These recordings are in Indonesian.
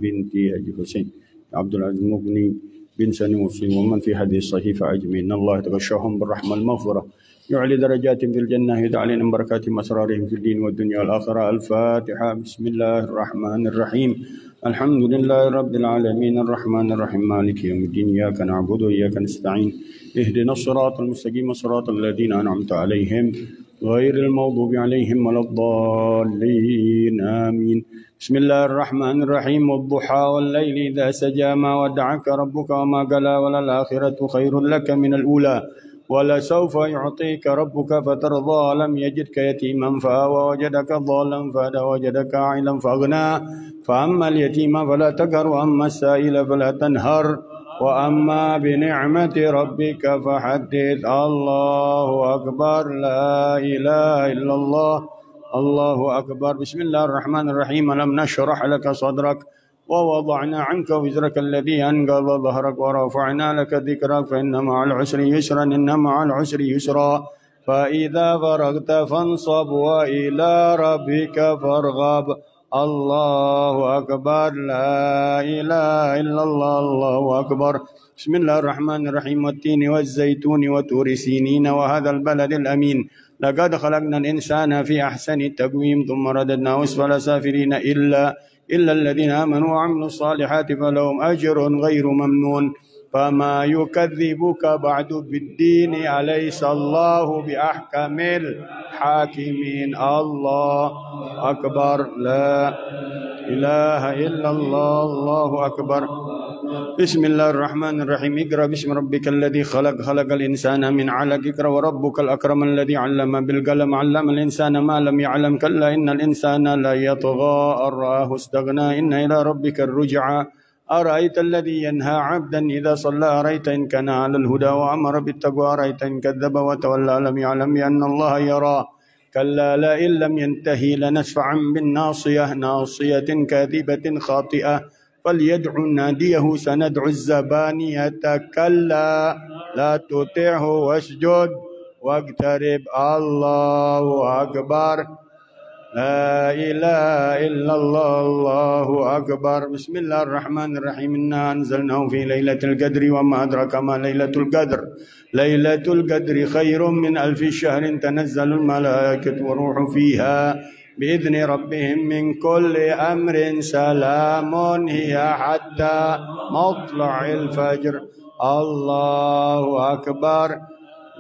بنت حاج حسين عبد العزيز المغني بن سنوسي ومن في هذه الصحيفة أجمعين. الله يتغشاهم بالرحمة المغفرة، يعلي درجاتهم في الجنة، يدع علينا بركات أسرارهم في الدين والدنيا والآخرة. الفاتحة. بسم الله الرحمن الرحيم. الحمد لله رب العالمين الرحمن الرحيم مالك يوم الدين، إياك نعبد وإياك نستعين، اهدنا الصراط المستقيم صراط الذين أنعمت عليهم غير المغضوب عليهم ولا الضالين آمين. بسم الله الرحمن الرحيم. والضحى والليل إذا سجى ما ودعك ربك وما قلى، وللآخرة خير لك من الأولى ولسوف يعطيك ربك فترضى. لم يجدك يتيما فآوى، وجدك ضالا فهدى، وجدك عائلا فأغنى. فأما اليتيم فلا تقهر، وأما السائل فلا تنهر، وأما بنعمة ربك فحدث. الله أكبر. لا إله إلا الله. الله أكبر. بسم الله الرحمن الرحيم. ألم نشرح لك صدرك ووضعنا عنك وزرك الذي أنقض ظهرك ورفعنا لك ذكرك فإن مع العسر يسرا، إن مع العسر يسرا. فإذا فرغت فانصب وإلى ربك فارغب. الله أكبر. لا إله إلا الله. الله أكبر. بسم الله الرحمن الرحيم. والتين والزيتون وطور سينين وهذا البلد الأمين. لقد خلقنا الإنسان في أحسن التقويم ثم رددناه أسفل سافلين إلا الذين آمنوا وعملوا الصالحات فلهم أجر غير ممنون. فما يكذبك بعد بالدين، أليس الله بأحكم الحاكمين. الله أكبر. لا إله إلا الله. الله أكبر. بسم الله الرحمن الرحيم. اقرأ باسم ربك الذي خلق، خلق الإنسان من علق. اقرأ وربك الأكرم الذي علم بالقلم، علم الإنسان ما لم يعلم. كلا إن الإنسان لا يطغى أن رآه استغنى، إن إلى ربك الرجعى. أرأيت الذي ينهى عبدا إذا صلى، أرأيت إن كان على الهدى وأمر بالتقوى، أرأيت إن كذب وتولى لم يعلم بأن الله يرى. كلا لئن لم ينتهي لنسفعا بالناصية، ناصية كاذبة خاطئة، فليدع ناديه سندع الزبانية. كلا لا تطعه واسجد واقترب. الله أكبر. لا إله إلا الله. الله أكبر. بسم الله الرحمن الرحيم. إنا أنزلناه في ليلة القدر وما أدرك ما ليلة القدر. ليلة القدر خير من 1000 شهر، تنزل الملائكة والروح فيها بإذن ربهم من كل أمر، سلام هي حتى مطلع الفجر. الله أكبر.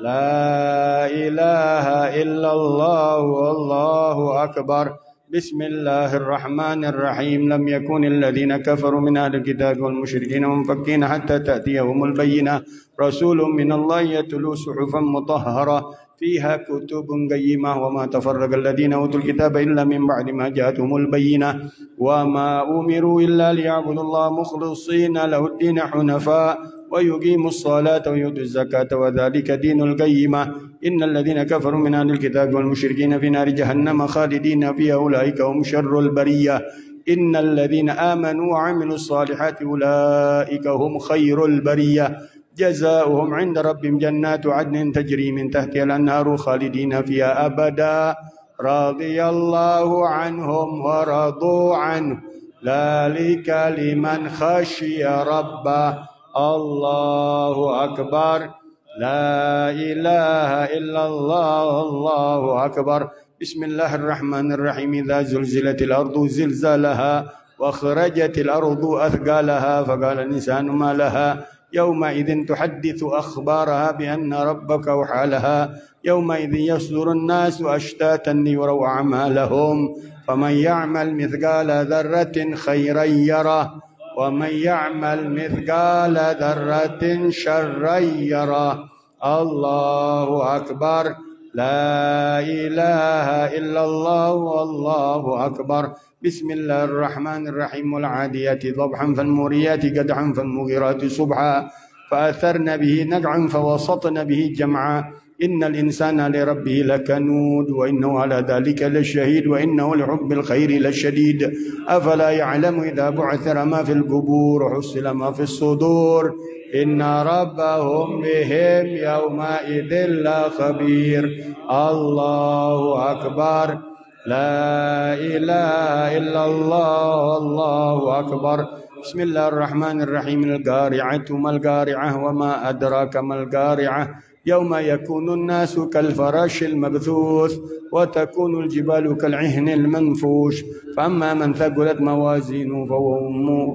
لا إله إلا الله. والله أكبر. بسم الله الرحمن الرحيم. لم يكن الذين كفروا من أهل الكتاب والمشركين منفكين حتى تأتيهم البينة، رسول من الله يتلو صحفا مطهرة فيها كتب قيمة. وما تفرق الذين أوتوا الكتاب إلا من بعد ما جاءتهم البينة، وما أمروا إلا ليعبدوا الله مخلصين له الدين حنفاء ويقيموا الصلاة ويؤتوا الزكاة وذلك دين القيمة. إن الذين كفروا من أهل الكتاب والمشركين في نار جهنم خالدين فيها، أولئك هم شر البرية. إن الذين آمنوا وعملوا الصالحات أولئك هم خير البرية، جزاؤهم عند ربهم جنات عدن تجري من تحتها الأنهار خالدين فيها أبدا، رضي الله عنهم ورضوا عنه، ذلك لمن خشي ربه. الله أكبر. لا إله إلا الله. الله أكبر. بسم الله الرحمن الرحيم. إذا زلزلت الأرض زلزالها وأخرجت الأرض أثقالها فقال الإنسان ما لها يومئذ تحدث أخبارها بأن ربك أوحى لها. يومئذ يصدر الناس أشتاتا ليروا أعمالهم، فمن يعمل مثقال ذرة خيرا يره، ومن يعمل مثقال ذرة شرا يره. الله أكبر. لا إله إلا الله. والله أكبر. بسم الله الرحمن الرحيم. والعاديات ضبحا فالموريات قدحا فالمغيرات صبحا فأثرن به نقعا فوسطن به جمعا. إن الإنسان لربه لكنود وإنه على ذلك لشهيد وإنه لحب الخير لشديد. أفلا يعلم إذا بعثر ما في القبور وحصل ما في الصدور إن ربهم بهم يومئذ لخبير. الله أكبر. لا إله إلا الله الله أكبر. بسم الله الرحمن الرحيم. القارعة ما القارعة وما أدراك ما القارعة يوم يكون الناس كالفراش المبثوث وتكون الجبال كالعهن المنفوش فأما من ثقلت موازينه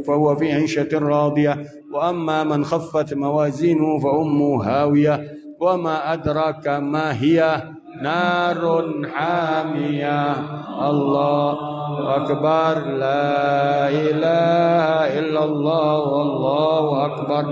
فهو في عيشة راضية وأما من خفت موازينه فأمه هاوية وما أدراك ما هي نار حامية. الله أكبر. لا إله إلا الله والله أكبر.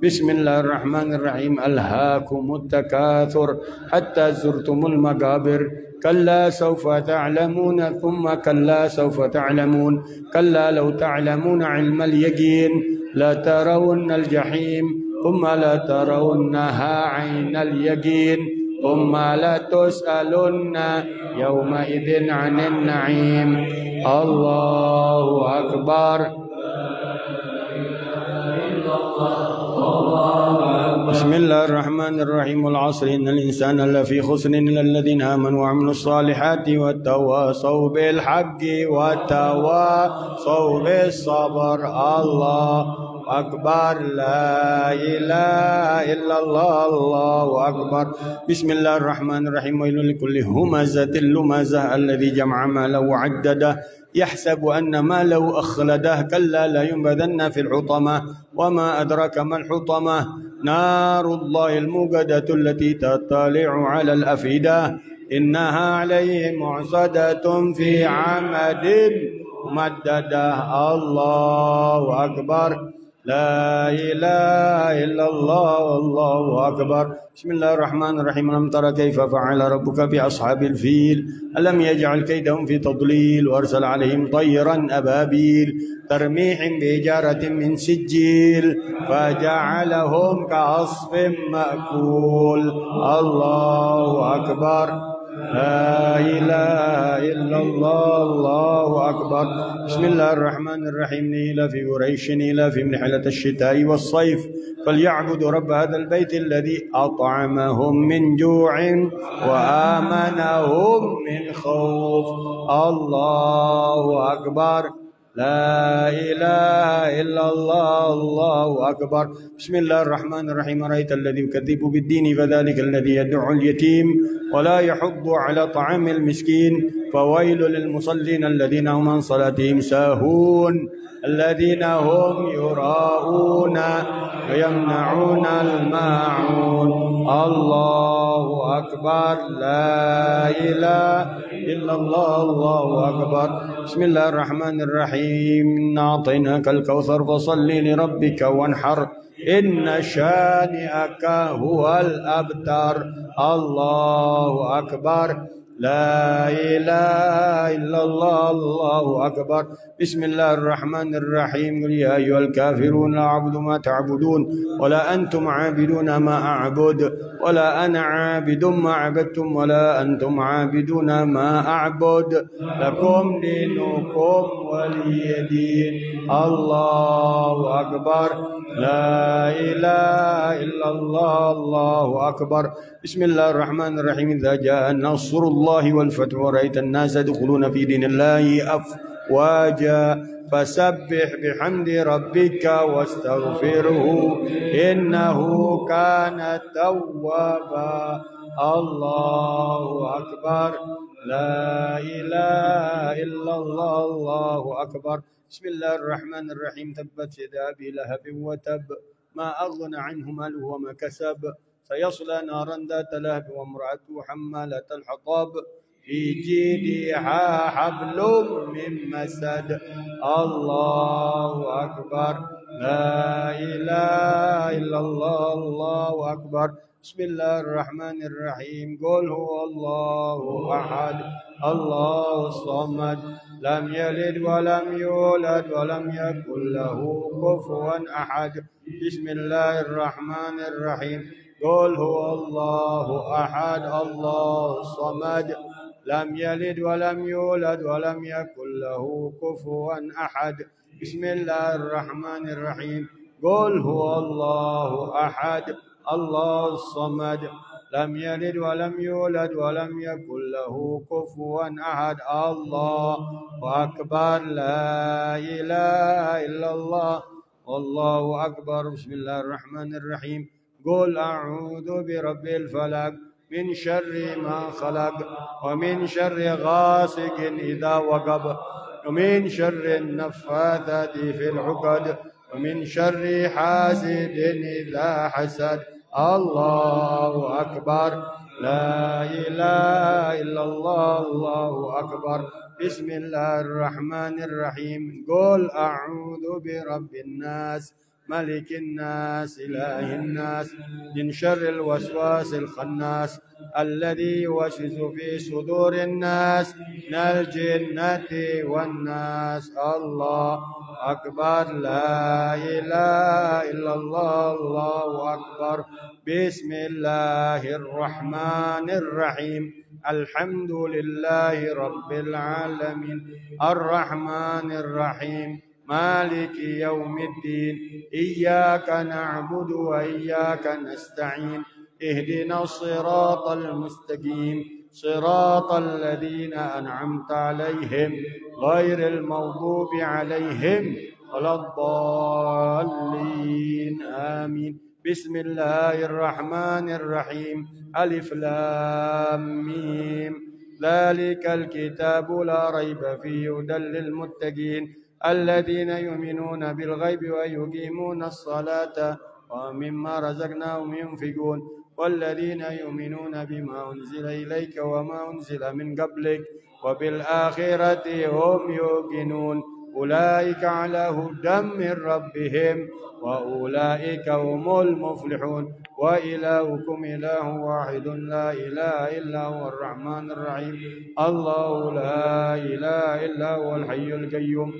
بسم الله الرحمن الرحيم. ألهاكم التكاثر حتى زرتم المقابر كلا سوف تعلمون ثم كلا سوف تعلمون كلا لو تعلمون علم اليقين لترون الجحيم ثم لترونها عين اليقين ثم لتسألن يومئذ عن النعيم. الله أكبر. بسم الله الرحمن الرحيم. والعصر إن الإنسان لفي خسر إلا الذين آمنوا وعملوا الصالحات وتواصوا بالحق وتواصوا بالصبر. الله أكبر. لا إله إلا الله الله أكبر. بسم الله الرحمن الرحيم. ويل لكل همزة لمزة الذي جمع ماله وعدده يحسب أن ماله أخلده كلا لا ينبذن في الحطمة وما أدرك ما الحطمة نار الله الموقدة التي تطلع على الأفئدة إنها عليهم معصدة في عمد ممددة. الله أكبر. لا إله إلا الله الله أكبر. بسم الله الرحمن الرحيم. ألم تر كيف فعل ربك بأصحاب الفيل ألم يجعل كيدهم في تضليل وأرسل عليهم طيرا أبابيل ترميهم بحجارة من سجيل فجعلهم كعصف مأكول. الله أكبر. لا إله إلا الله الله أكبر. بسم الله الرحمن الرحيم. إلى في قريش إلى في رحلة الشتاء والصيف فليعبدوا رب هذا البيت الذي أطعمهم من جوع وآمنهم من خوف. الله أكبر. لا إله إلا الله الله أكبر. بسم الله الرحمن الرحيم. رأيت الذي يكذب بالدين فذلك الذي يدعو اليتيم ولا يحض على طعام المسكين فويل للمصلين الذين هم عن صلاتهم ساهون الذين هم يراءون ويمنعون الماعون. الله أكبر. لا إله إلا الله الله أكبر. بسم الله الرحمن الرحيم. أعطيناك الكوثر فصل لربك وانحر إن شانئك هو الأبتر. الله أكبر. لا إله إلا الله الله أكبر. بسم الله الرحمن الرحيم. قل يا أيها الكافرون لا أعبد ما تعبدون ولا أنتم عابدون ما أعبد ولا أنا عابد ما عبدتم ولا أنتم عابدون ما أعبد لكم دينكم ولي دين. الله أكبر. لا إله إلا الله الله أكبر. بسم الله الرحمن الرحيم. إذا جاء نصر الله والفتح ورأيت الناس يدخلون في دين الله أفواجا فسبح بحمد ربك واستغفره إنه كان توابا. الله أكبر. لا إله إلا الله الله أكبر. بسم الله الرحمن الرحيم. تبت يدا أبي لهب وتب ما أغنى عنه ماله وما كسب سيصلى نارا ذات لهب وامرأته حمالة الحطب في جيدها حبل من مسد. الله أكبر. لا إله إلا الله الله أكبر. بسم الله الرحمن الرحيم. قل هو الله أحد الله الصمد لم يلد ولم يولد ولم يكن له كفوا أحد. بسم الله الرحمن الرحيم. قل هو الله أحد الله الصمد لم يلد ولم يولد ولم يكن له كفوا أحد. بسم الله الرحمن الرحيم. قل هو الله أحد الله الصمد لم يلد ولم يولد ولم يكن له كفوا أحد. الله أكبر. لا إله إلا الله والله أكبر. بسم الله الرحمن الرحيم. قل أعوذ برب الفلق من شر ما خلق ومن شر غاسق إذا وقب ومن شر النفاثات في العقد ومن شر حاسد إذا حسد. الله أكبر. لا إله إلا الله. الله أكبر. بسم الله الرحمن الرحيم. قل أعوذ برب الناس ملك الناس إله الناس من شر الوسواس الخناس الذي يوسوس في صدور الناس من الجنة والناس. الله أكبر. لا إله إلا الله. الله أكبر. بسم الله الرحمن الرحيم. الحمد لله رب العالمين الرحمن الرحيم مالك يوم الدين إياك نعبد وإياك نستعين اهدنا الصراط المستقيم صراط الذين أنعمت عليهم غير المغضوب عليهم ولا الضالين آمين. بسم الله الرحمن الرحيم. ألف لام ميم ذلك الكتاب لا ريب فيه هدى للمتقين الذين يؤمنون بالغيب ويقيمون الصلاة ومما رزقناهم ينفقون والذين يؤمنون بما أنزل إليك وما أنزل من قبلك وبالآخرة هم يوقنون أولئك على هدى من ربهم وأولئك هم المفلحون. وإلهكم إله واحد لا إله إلا هو الرحمن الرحيم. الله لا إله إلا هو الحي القيوم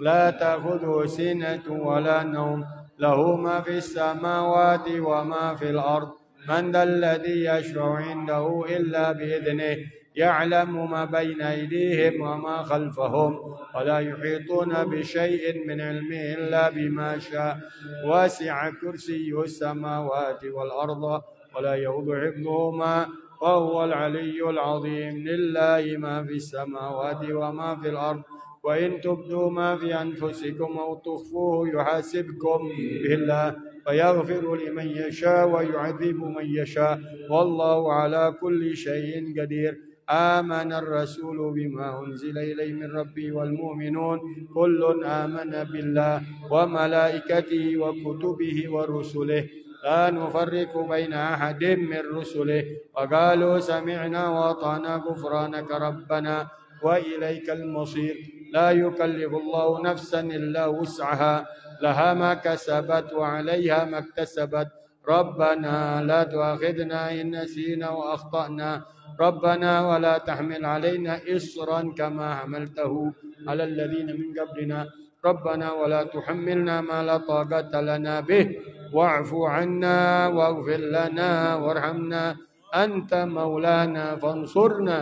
لا تأخذه سنة ولا نوم له ما في السماوات وما في الأرض. من ذا الذي يشفع عنده إلا بإذنه يعلم ما بين أيديهم وما خلفهم ولا يحيطون بشيء من علمه إلا بما شاء. وسع كرسي السماوات والأرض ولا يؤوده حفظهما وهو العلي العظيم. لله ما في السماوات وما في الأرض وإن تبدوا ما في أنفسكم أو تخفوه يحاسبكم به الله فيغفر لمن يشاء ويعذب من يشاء والله على كل شيء قدير. آمن الرسول بما أنزل إليه من ربه والمؤمنون كل آمن بالله وملائكته وكتبه ورسله لا نفرق بين أحد من رسله وقالوا سمعنا وأطعنا غفرانك ربنا وإليك المصير. لا يكلف الله نفسا إلا وسعها لها ما كسبت وعليها ما اكتسبت. ربنا لا تؤاخذنا إن نسينا وأخطأنا ربنا ولا تحمل علينا إصرا كما حملته على الذين من قبلنا ربنا ولا تحملنا ما لا طاقة لنا به واعف عنا واغفر لنا وارحمنا أنت مولانا فانصرنا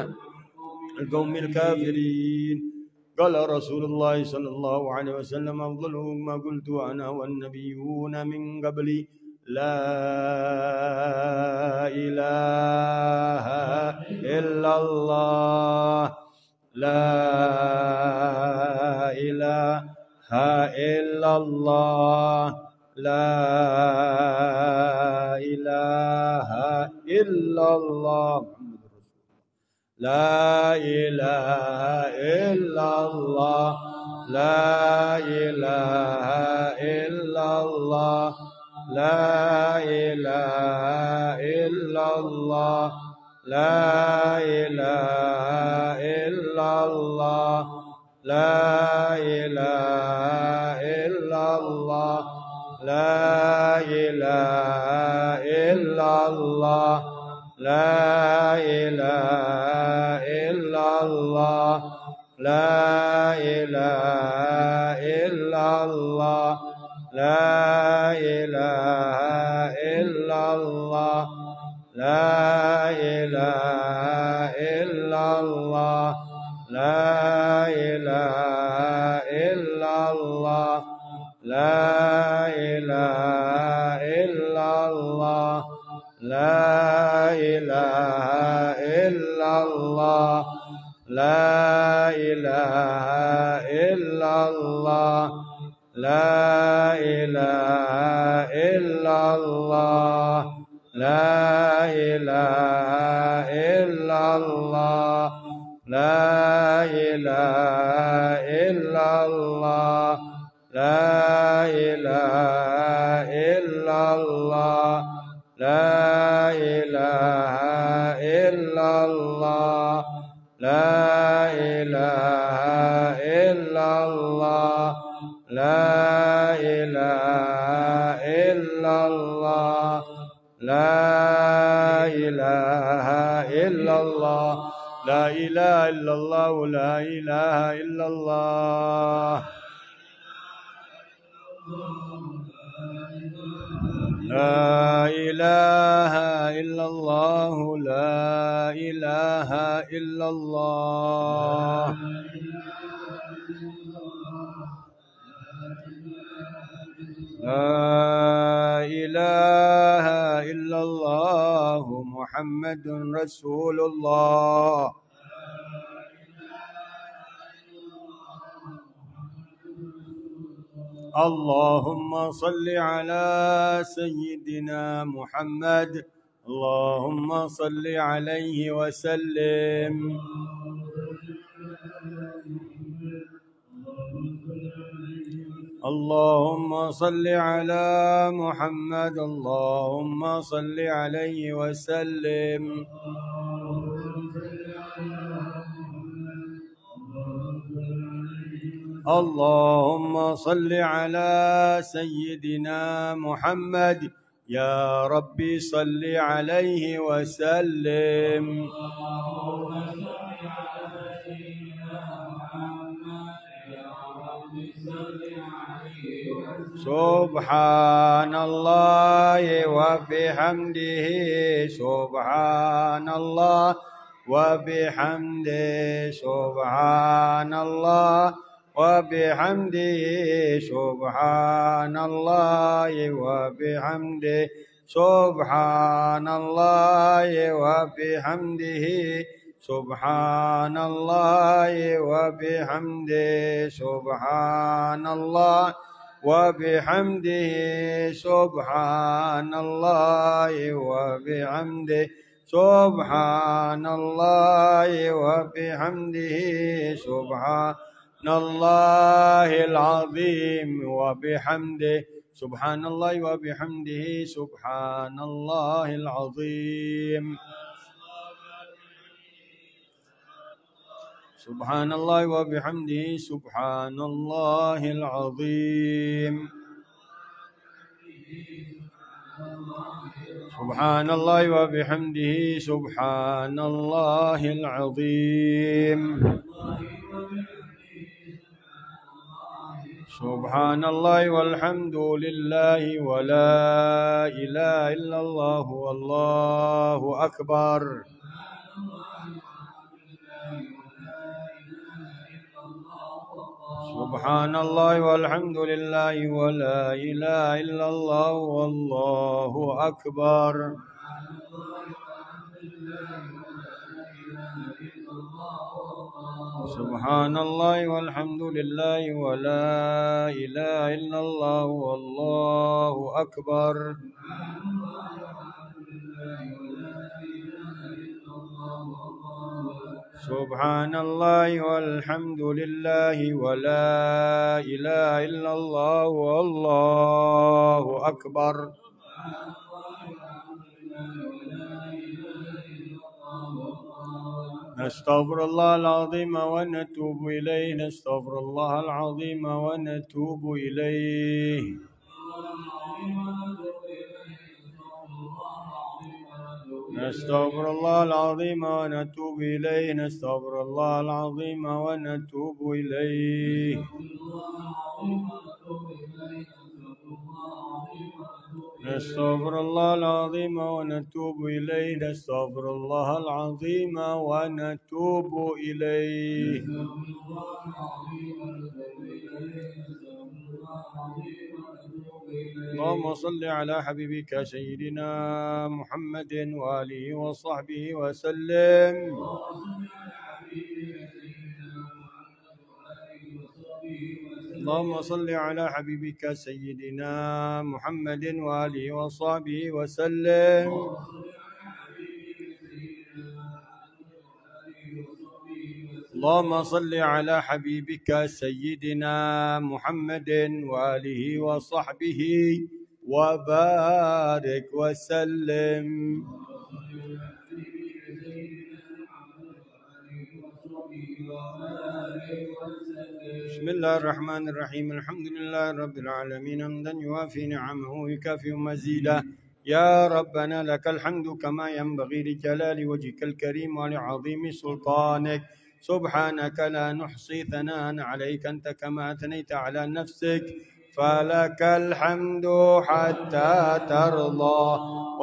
القوم الكافرين. قال رسول الله صلى الله عليه وسلم أفضل ما قلت أنا والنبيون من قبلي لا إله إلا الله لا إله إلا الله لا إله إلا الله لا إله إلا الله لا إله إلا الله لا إله إلا الله لا إله إلا الله لا إله إلا الله لا إله إلا الله لا إله إلا الله لا إله إلا الله لا إله إلا الله لا إله إلا الله لا إله إلا الله لا إله إلا الله لا إله إلا الله لا إله إلا الله لا إله إلا الله لا إله إلا الله لا إله إلا الله لا إله إلا الله لا إله إلا الله لا إله إلا الله لا إله إلا الله لا إله إلا الله لا إله إلا الله لا إله إلا الله لا إله إلا الله لا إله إلا الله لا إله إلا الله محمد رسول الله اللهم صل على سيدنا محمد اللهم صل عليه وسلم اللهم صل على محمد اللهم صل عليه وسلم اللهم صل على سيدنا محمد يا ربي صل عليه وسلم سبحان الله وبحمده سبحان الله وبحمده سبحان الله وبحمده سبحان الله وبحمده سبحان الله وبحمده سبحان الله وبحمده سبحان الله وبحمده سبحان الله وبحمده سبحان الله وبحمده سبحان الله العظيم وبحمده سبحان الله وبحمده سبحان الله العظيم سبحان الله وبحمده سبحان الله العظيم سبحان الله وبحمده سبحان الله العظيم سبحان الله والحمد لله ولا إله إلا الله والله أكبر سبحان الله والحمد لله ولا إله إلا الله والله أكبر سبحان الله والحمد لله ولا إله إلا الله والله أكبر سبحان الله والحمد لله ولا إله إلا الله والله أكبر نستغفر الله العظيم ونتوب إليه نستغفر الله العظيم ونتوب إليه نستغفر الله العظيم ونتوب إليه نستغفر الله العظيم ونتوب إليه نستغفر الله العظيم ونتوب إليه نستغفر الله العظيم ونتوب إليه اللهم صل على حبيبك سيدنا محمد وآله وصحبه وسلم. اللهم صل على حبيبك سيدنا محمد وآله وصحبه وسلم. اللهم صل على حبيبك سيدنا محمد وآله وصحبه وبارك وسلم. بسم الله الرحمن الرحيم. الحمد لله رب العالمين حمدا يوافي نعمه ويكافئ مزيدا. يا ربنا لك الحمد كما ينبغي لجلال وجهك الكريم ولعظيم سلطانك. سبحانك لا نحصي ثناء عليك أنت كما أثنيت على نفسك. فلك الحمد حتى ترضى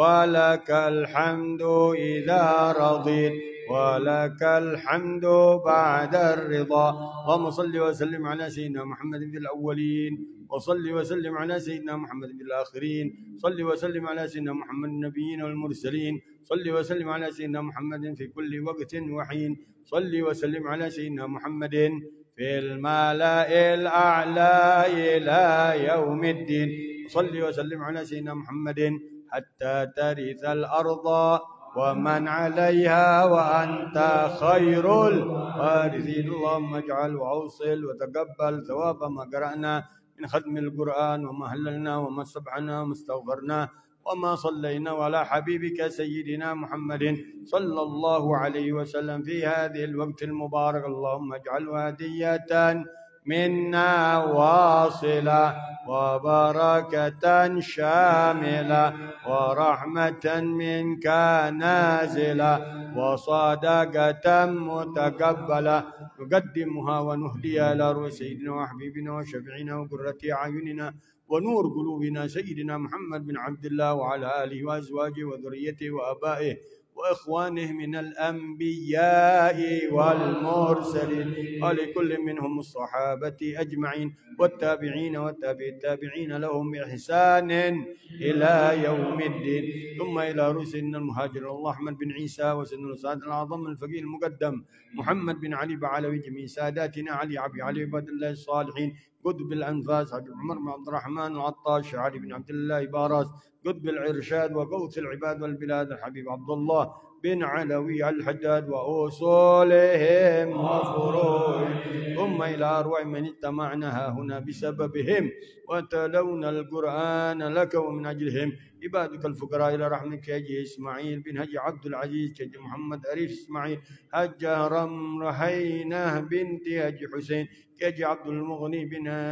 ولك الحمد إذا رضيت ولك الحمد بعد الرضا. اللهم صل وسلم على سيدنا محمد في الأولين وصل وسلم على سيدنا محمد في الآخرين. صل وسلم على سيدنا محمد النبيين والمرسلين. صل وسلم على سيدنا محمد في كل وقت وحين. صل وسلم على سيدنا محمد في الملأ الأعلى إلى يوم الدين. صل وسلم على سيدنا محمد حتى ترث الأرض ومن عليها وأنت خير الوارثين. اللهم اجعل وأوصل وتقبل ثواب ما قرأنا من ختم القرآن وما هللنا وما سبحنا وما استغفرنا وما صلينا على حبيبك سيدنا محمد صلى الله عليه وسلم في هذه الوقت المبارك. اللهم اجعله هدية منا واصلة وبركة شاملة ورحمة منك نازلة وصدقة متقبلة نقدمها ونهديها إلى روح سيدنا وحبيبنا وشفيعنا وقرة أعيننا ونور قلوبنا سيدنا محمد بن عبد الله وعلى آله وأزواجه وذريته وآبائه وإخوانه من الأنبياء والمرسلين ولكل منهم الصحابة أجمعين والتابعين والتابعين لهم بإحسان إلى يوم الدين. ثم إلى رسلنا المهاجر الله أحمد بن عيسى وسيدنا السادة الأعظم الفقيه المقدم محمد بن علي بعلوي جميع ساداتنا علي أبي علي عباد الله الصالحين قطب الأنفاس حبيب عمر بن عبد الرحمن العطاش علي بن عبد الله باراس قطب العرشاد وغوث العباد والبلاد الحبيب عبد الله بن علوي الحداد وأصولهم وفروعهم. ثم إلى أرواح من اجتمعنا هنا بسببهم وتلونا القرآن لك ومن أجلهم عبادك الفقراء إلى رحمك يا إسماعيل بن هجي عبد العزيز كجي محمد أريف إسماعيل هجة رحينة بنت هجي حسين كجي عبد المغني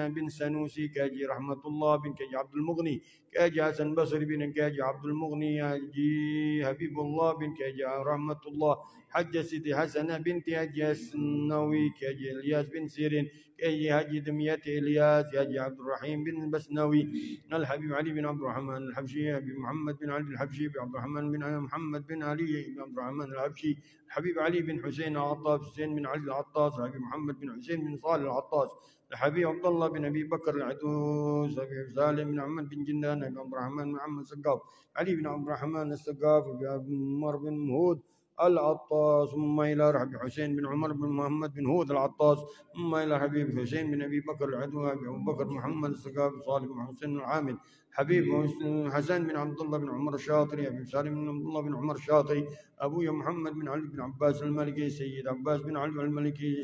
بن سنوسي كجي رحمة الله بن كجي عبد المغني كجي حسن بصري بن كجي عبد المغني كجي حبيب الله بن كجي رحمة الله حج سيدي حسنة بنت هجي السنوي كجي الياس بن سيرين كجي هجي دمية الياس كجي عبد الرحيم بن بسنوي الحبيب علي بن عبد الرحمن الحبشي أبي محمد بن علي الحبشي عبد الرحمن بن محمد بن علي بن عبد الرحمن الحبشي حبيب علي بن حسين العطاس حسين بن علي العطاس حبيب محمد بن حسين بن صالح العطاس الحبيب عبد الله بن ابي بكر العدوس حبيب سالم بن محمد بن جنان بن عبد الرحمن بن محمد السقاف علي بن عبد الرحمن السقاف بن عمر بن مهود العطاس. ثم إلى حبيب حسين بن عمر بن محمد بن هود العطاس. ثم إلى حبيب حسين بن أبي بكر العدوى أبو بكر محمد السقاف صالح بن حسين العامل حبيب حسن بن عبد الله بن عمر الشاطري أبي سالم بن عبد الله بن عمر الشاطري أبويا محمد بن علي بن عباس الملكي سيد عباس بن علي الملكي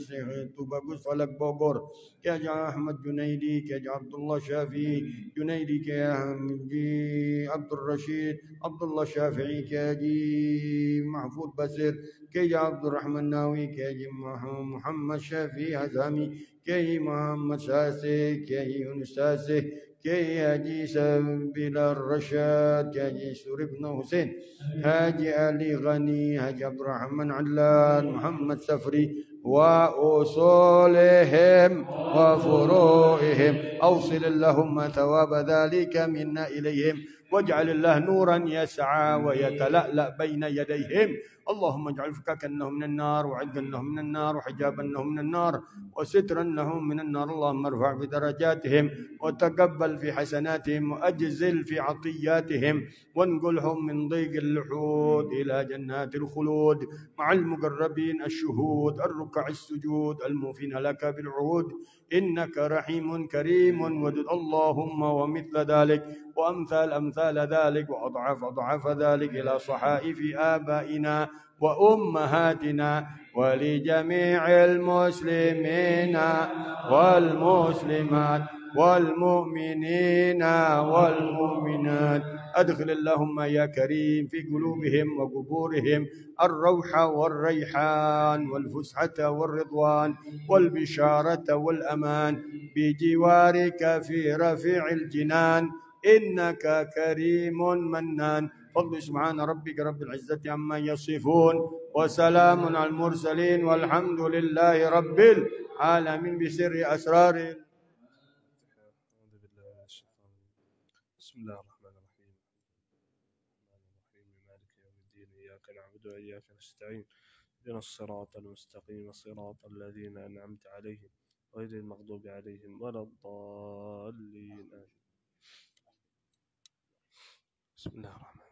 توباقوس فلك بوغور كاجا أحمد جنيدي كاجا عبد الله شافعي جنيدي كاجي عبد الرشيد عبد الله شافعي كاجي محفوظ بسير كاجي عبد الرحمن ناوي كاجي محمد شافعي عزامي كاجي محمد ساسي كاجي يونس ساسي كي هاجي سبيل الرشاد كاجي سور بن حسين هاجي علي غني هاجي عبد الرحمن علان محمد سفري وأصولهم وفروعهم. أوصل اللهم ثواب ذلك منا إليهم، واجعل الله نورا يسعى ويتلألأ بين يديهم. اللهم اجعل فكاكا لهم من النار، وعزا لهم من النار، وحجابا لهم من النار، وسترا لهم من النار. اللهم ارفع في درجاتهم، وتقبل في حسناتهم، وأجزل في عطياتهم، وانقلهم من ضيق اللحود إلى جنات الخلود مع المقربين الشهود الركع السجود الموفين لك بالعهود، إنك رحيم كريم ودود. اللهم ومثل ذلك وأمثال ذلك وأضعاف ذلك إلى صحائف آبائنا وأمهاتنا ولجميع المسلمين والمسلمات والمؤمنين والمؤمنات. أدخل اللهم يا كريم في قلوبهم وقبورهم الروح والريحان والفسحة والرضوان والبشارة والأمان بجوارك في رفيع الجنان، إنك كريم منان. فضل سبحان ربك رب العزة عما يصفون، وسلام على المرسلين، والحمد لله رب العالمين. بسر أسرار. بسم الله الرحمن الرحيم. مالك يوم الدين، إياك نعبد وإياك نستعين، اهدنا الصراط المستقيم صراط الذين أنعمت عليهم غير المغضوب عليهم ولا الضالين. بسم الله الرحمن الرحيم.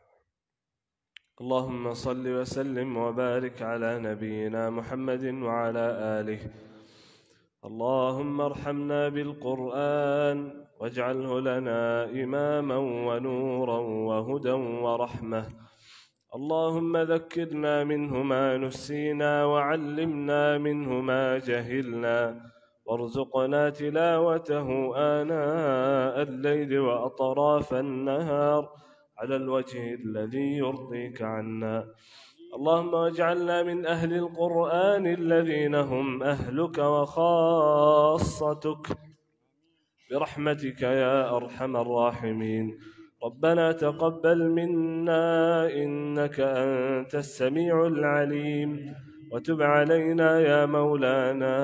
اللهم صل وسلم وبارك على نبينا محمد وعلى آله. اللهم ارحمنا بالقرآن واجعله لنا إماما ونورا وهدى ورحمة. اللهم ذكرنا منه ما نسينا، وعلمنا منه ما جهلنا، وارزقنا تلاوته آناء الليل وأطراف النهار على الوجه الذي يرضيك عنا. اللهم واجعلنا من أهل القرآن الذين هم أهلك وخاصتك برحمتك يا أرحم الراحمين. ربنا تقبل منا إنك أنت السميع العليم، وتب علينا يا مولانا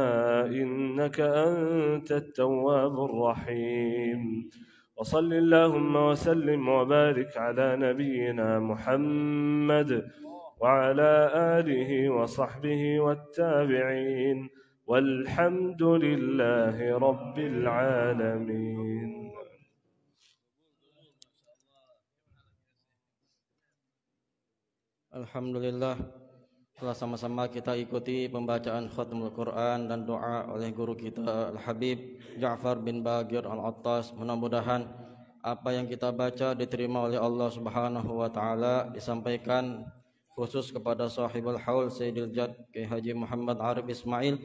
إنك أنت التواب الرحيم. وصل اللهم وسلم وبارك على نبينا محمد وعلى آله وصحبه والتابعين، والحمد لله رب العالمين. Alhamdulillah, telah sama-sama kita ikuti pembacaan khatmul Quran dan doa oleh guru kita Al-Habib Ja'far bin Bagir Al-Attas. Mudah-mudahan apa yang kita baca diterima oleh Allah Subhanahu wa taala, disampaikan khusus kepada sahibul haul Sayyidil Jad Kiai Haji Muhammad Arif Ismail,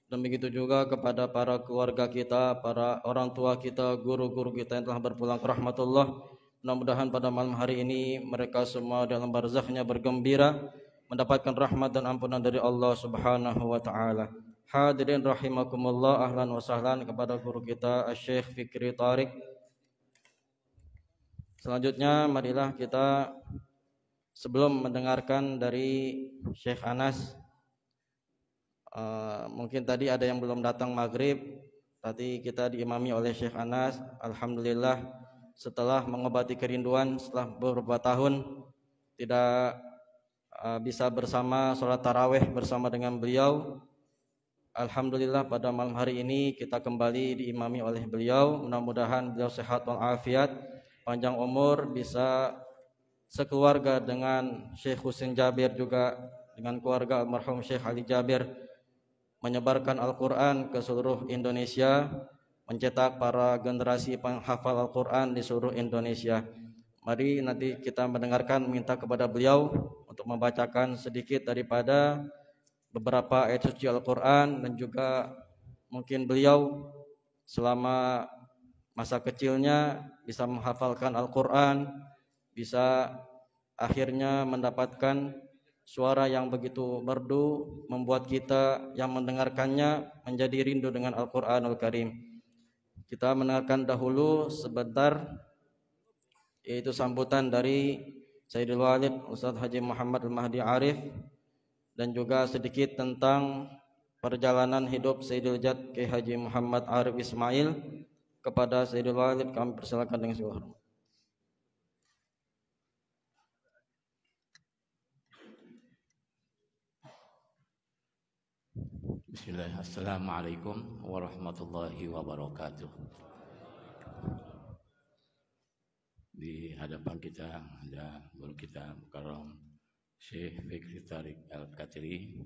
dan begitu juga kepada para keluarga kita, para orang tua kita, guru-guru kita yang telah berpulang ke rahmatullah. Mudah-mudahan pada malam hari ini mereka semua dalam barzakhnya bergembira, mendapatkan rahmat dan ampunan dari Allah Subhanahu wa taala. Hadirin rahimakumullah, ahlan wa sahlan kepada guru kita Syekh Fikri Tariq. Selanjutnya marilah kita sebelum mendengarkan dari Syekh Anas, mungkin tadi ada yang belum datang maghrib, tadi kita diimami oleh Syekh Anas. Alhamdulillah, setelah mengobati kerinduan setelah beberapa tahun tidak bisa bersama sholat tarawih bersama dengan beliau, alhamdulillah pada malam hari ini kita kembali diimami oleh beliau. Mudah-mudahan beliau sehat walafiat, panjang umur, bisa sekeluarga dengan Syekh Husin Jabir, juga dengan keluarga almarhum Syekh Ali Jabir, menyebarkan Al-Quran ke seluruh Indonesia, mencetak para generasi penghafal Al-Quran di seluruh Indonesia. Mari nanti kita mendengarkan, minta kepada beliau untuk membacakan sedikit daripada beberapa ayat suci Al-Quran, dan juga mungkin beliau selama masa kecilnya bisa menghafalkan Al-Quran, bisa akhirnya mendapatkan suara yang begitu merdu, membuat kita yang mendengarkannya menjadi rindu dengan Al-Quranul Karim. Kita mendengarkan dahulu sebentar, yaitu sambutan dari Sayyidul Walid Ustaz Haji Muhammad Al-Mahdi Arif, dan juga sedikit tentang perjalanan hidup Sayyidul Jad Kiai Haji Muhammad Arif Ismail, Kepada Sayyidul Walid kami persilakan dengan segala hormat. Bismillahirrahmanirrahim. Assalamualaikum warahmatullahi wabarakatuh. Di hadapan kita ada guru kita Mukarram Syekh Fikri Tariq Al-Katiri,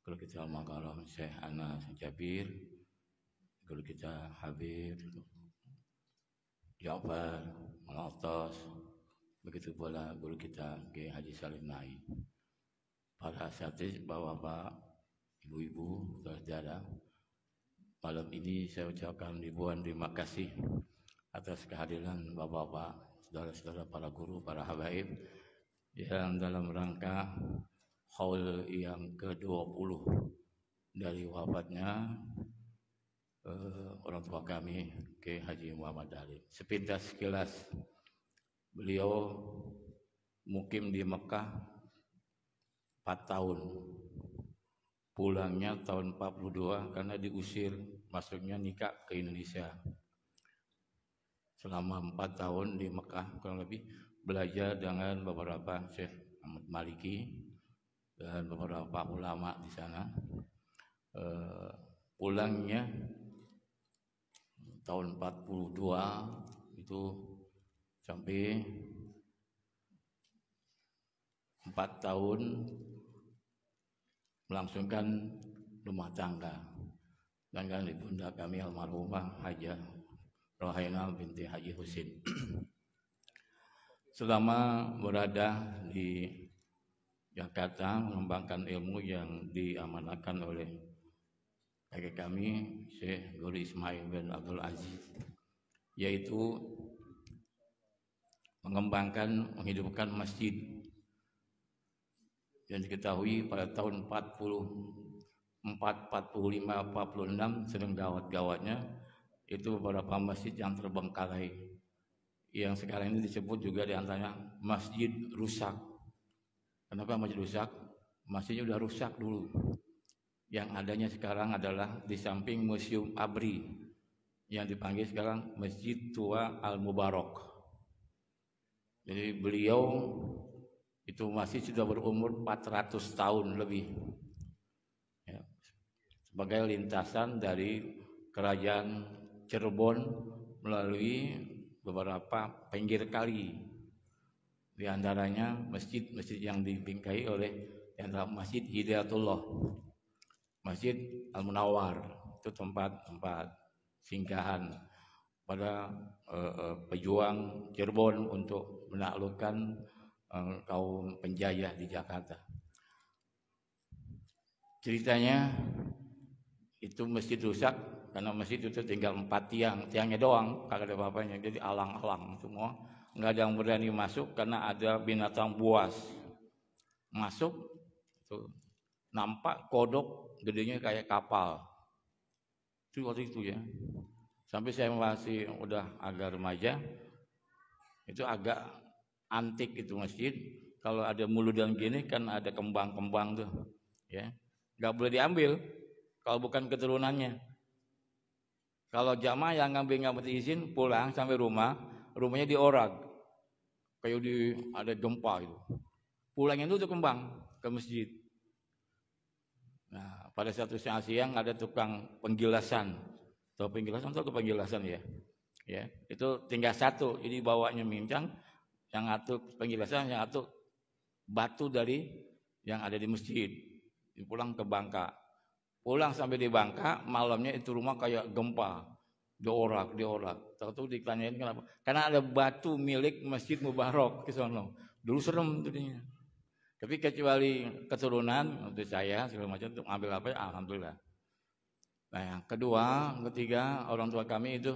guru kita Al-Mukarram Syekh Anas Jabir, guru kita Habib Ja'far Al-Attas, begitu pula guru kita Kiai Haji Salim Naim. Para asatidz, bapak-bapak, ibu-ibu, saudara, malam ini saya ucapkan ribuan terima kasih atas kehadiran bapak-bapak, saudara-saudara, para guru, para habaib yang dalam rangka haul yang ke-20 dari wafatnya orang tua kami, Kiai Haji Muhammad Ali. Sepintas sekilas, beliau mukim di Mekah 4 tahun. Pulangnya tahun 42 karena diusir, masuknya nikah ke Indonesia. Selama 4 tahun di Mekah kurang lebih belajar dengan beberapa Syekh Ahmad Maliki dan beberapa ulama di sana. Pulangnya tahun 42 itu sampai 4 tahun melangsungkan rumah tangga dengan ibunda kami almarhumah Hajah Rohainah binti Haji Husin. Selama berada di Jakarta mengembangkan ilmu yang diamanahkan oleh kakek kami Syekh Guru Ismail bin Abdul Aziz, yaitu mengembangkan, menghidupkan masjid. Yang diketahui pada tahun 44, 45, 46 sedang gawat-gawatnya itu beberapa masjid yang terbengkalai, yang sekarang ini disebut juga diantaranya masjid rusak. Kenapa masjid rusak? Masjidnya sudah rusak dulu. Yang adanya sekarang adalah di samping Museum ABRI yang dipanggil sekarang Masjid Tua Al-Mubarak. Jadi beliau itu masih sudah berumur 400 tahun lebih ya, sebagai lintasan dari kerajaan Cirebon melalui beberapa pinggir kali, di antaranya masjid-masjid yang dibingkai oleh yang Masjid Hidayatullah, Masjid Al-Munawwar, itu tempat-tempat singgahan pada pejuang Cirebon untuk menaklukkan kaum penjajah di Jakarta. Ceritanya itu masjid rusak karena masjid itu tinggal 4 tiang, tiangnya doang, kagak ada apa-apanya, jadi alang-alang semua, nggak ada yang berani masuk karena ada binatang buas masuk, tuh nampak kodok gedenya kayak kapal. Itu waktu itu ya. Sampai saya masih udah agak remaja, itu agak antik itu masjid. Kalau ada muludan gini kan ada kembang-kembang tuh, ya, nggak boleh diambil kalau bukan keturunannya. Kalau jamaah yang nggak izin pulang sampai rumahnya diorag, kayak ada gempa itu. Pulangnya itu kembang ke masjid. Nah, pada satu siang ada tukang penggilasan. Tahu penggilasan atau kepenggilasan ya? Ya, itu tinggal satu. Ini bawanya mincang, yang atuk penggilasan, yang atuk batu dari yang ada di masjid. Pulang ke Bangka. Pulang sampai di Bangka, malamnya itu rumah kayak gempa. Diorak. Tahu-tahu ditanyain kenapa? Karena ada batu milik Masjid Mubarak ke sono. Dulu serem tadinya. Tapi kecuali keturunan untuk saya segala macam untuk ambil apa ya, alhamdulillah. Nah, yang ketiga orang tua kami itu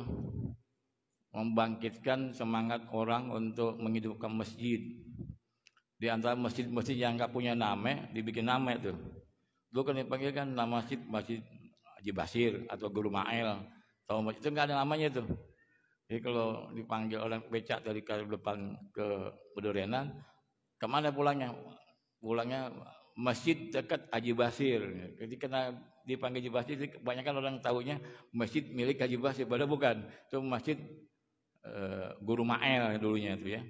membangkitkan semangat orang untuk menghidupkan masjid. Di antara masjid-masjid yang nggak punya nama, dibikin nama itu. Dulu kan dipanggil kan nama masjid Haji Basir atau Guru Mael. Tahu masjid itu nggak ada namanya itu. Jadi kalau dipanggil orang becak dari depan ke Bedurianan, kemana pulangnya? Pulangnya masjid dekat Haji Basir. Jadi karena dipanggil Haji Basir, kebanyakan orang tahunya masjid milik Haji Basir, padahal bukan. Itu masjid Guru Ma'el dulunya itu ya.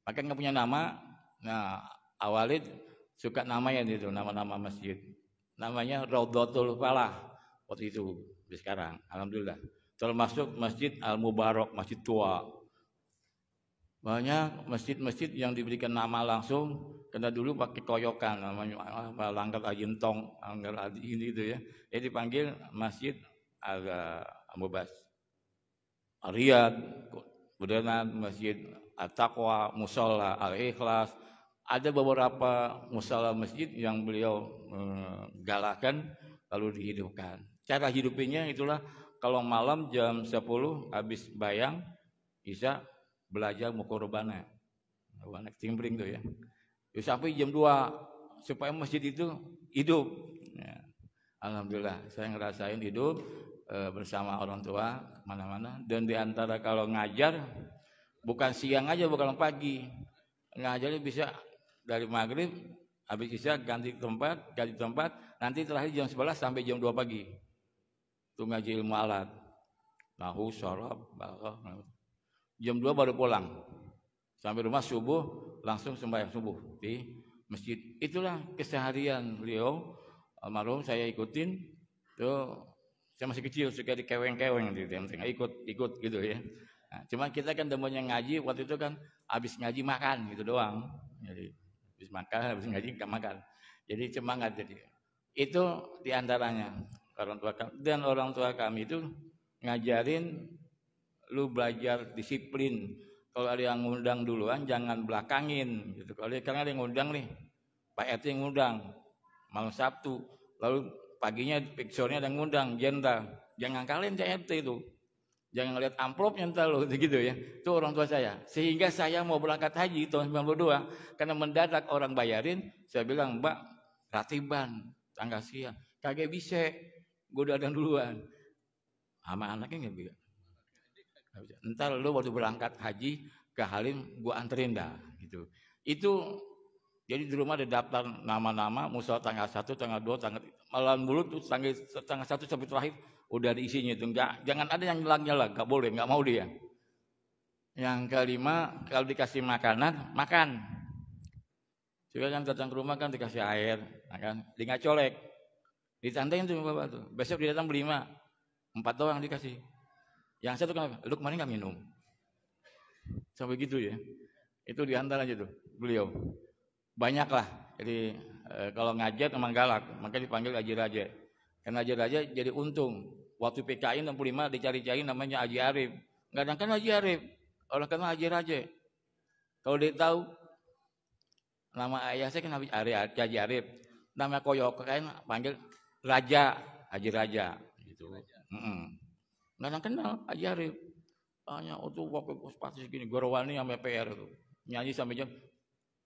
Maka nggak punya nama. Nah, awalnya suka namanya itu, nama-nama masjid. Namanya Raudhatul Falah waktu itu. Sekarang, alhamdulillah. Termasuk Masjid Al-Mubarak, masjid tua. Banyak masjid-masjid yang diberikan nama langsung, karena dulu pakai koyokan, namanya Langgar Ajintong, Langgar ini itu ya. Jadi dipanggil Masjid Al-Mubas. Riyad, kemudian Masjid At-Taqwa, Musola Al-Ikhlas. Ada beberapa musola masjid yang beliau galakan lalu dihidupkan. Cara hidupnya itulah kalau malam jam 10 habis bayang bisa belajar mukorobana, timbring tuh ya. Sampai jam 2 supaya masjid itu hidup. Ya. Alhamdulillah saya ngerasain hidup bersama orang tua mana-mana. Dan diantara kalau ngajar bukan siang aja, bukan pagi, ngajarnya bisa dari maghrib habis isya ganti tempat, nanti terakhir jam 11 sampai jam 2 pagi. Itu ngaji ilmu alat, nahu, sharab, balaghah. Jam 2 baru pulang. Sampai rumah subuh langsung sembahyang subuh di masjid. Itulah keseharian beliau almarhum, saya ikutin. Tuh saya masih kecil suka dikeweng-keweng gitu, ikut gitu ya. Nah, cuman kita kan demennya ngaji waktu itu kan habis ngaji makan gitu doang. Jadi habis makan, habis ngaji enggak makan. Jadi semangat jadi. Itu diantaranya orang tua kami. Dan orang tua kami itu ngajarin lu belajar disiplin. Kalau ada yang ngundang duluan jangan belakangin gitu. Kalau ada yang ngundang nih, Pak RT yang ngundang malam Sabtu, lalu paginya picture-nya ada yang ngundang jenderal, jangan kalian RT itu. Jangan lihat amplopnya entar lo gitu ya. Itu orang tua saya. Sehingga saya mau berangkat haji tahun 92 karena mendadak orang bayarin, saya bilang, "Mbak, ratiban tanggal siang." Kagak bisa. Gue udah duluan. Sama anaknya enggak bisa. Entar lu waktu berangkat haji ke Halim gua anterin dah gitu. Itu jadi di rumah ada daftar nama-nama musola tanggal 1, tanggal 2, tanggal malam dulu tuh tanggal 1 sampai terakhir udah diisinya itu. Jangan ada yang nyelak-nyelak, enggak boleh, enggak mau dia. Yang kelima, kalau dikasih makanan, makan. Juga kan datang ke rumah kan dikasih air, kan tinggal colek. Ditandain tuh Bapak tuh. Besok dia datang berlima, 4 doang dikasih. Yang satu kenapa? Lu kemarin nggak minum. Sampai gitu ya. Itu diantara aja tuh beliau. Banyak lah. Jadi kalau ngajar emang galak, maka dipanggil Haji Raja. Karena Haji Raja jadi untung. Waktu PKI 65 dicari-cari namanya Haji Arif. Nggak kan Haji Arif. Orang kenal Haji Raja. Kalau dia tahu nama ayah saya kan Haji Arif. Nama koyok kan panggil Raja, Haji Raja. Gitu. Nggak kenal Haji Arif. Hanya untuk pakai sepatu segini, Gorowani sama PR itu. Nyanyi sampai jam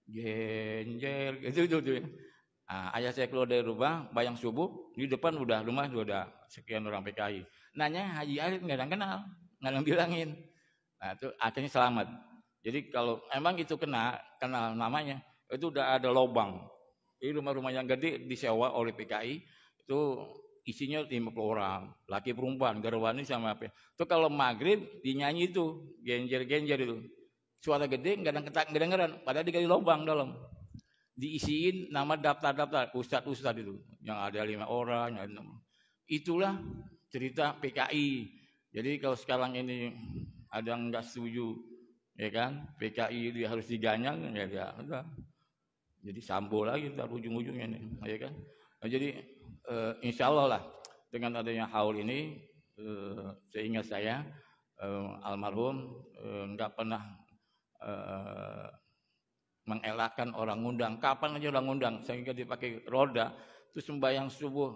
genjer gitu ya. Nah, ayah saya keluar dari rumah, bayang subuh, di depan rumah udah sekian orang PKI. Nanya Haji Arif nggak kenal, nggak ada bilangin. Nah, itu akhirnya selamat. Jadi kalau emang itu kenal namanya, itu udah ada lobang. Jadi rumah-rumah yang gede disewa oleh PKI itu isinya 50 orang, laki perempuan, garwani sama apa. Itu kalau maghrib dinyanyi itu, genjer-genjer itu. Suara gede nggak ada kedengeran, padahal digali lubang dalam. Diisiin nama daftar-daftar ustad-ustad itu, yang ada 5 orang, yang ada 6. Itulah cerita PKI. Jadi kalau sekarang ini ada yang nggak setuju, ya kan, PKI dia harus diganyang, ya udah. Jadi sambo lagi ntar ujung-ujungnya nih, ya kan. Nah, jadi insya Allah lah dengan adanya haul ini sehingga saya almarhum nggak pernah mengelakkan orang ngundang. Kapan aja orang ngundang sehingga dipakai roda itu sembahyang subuh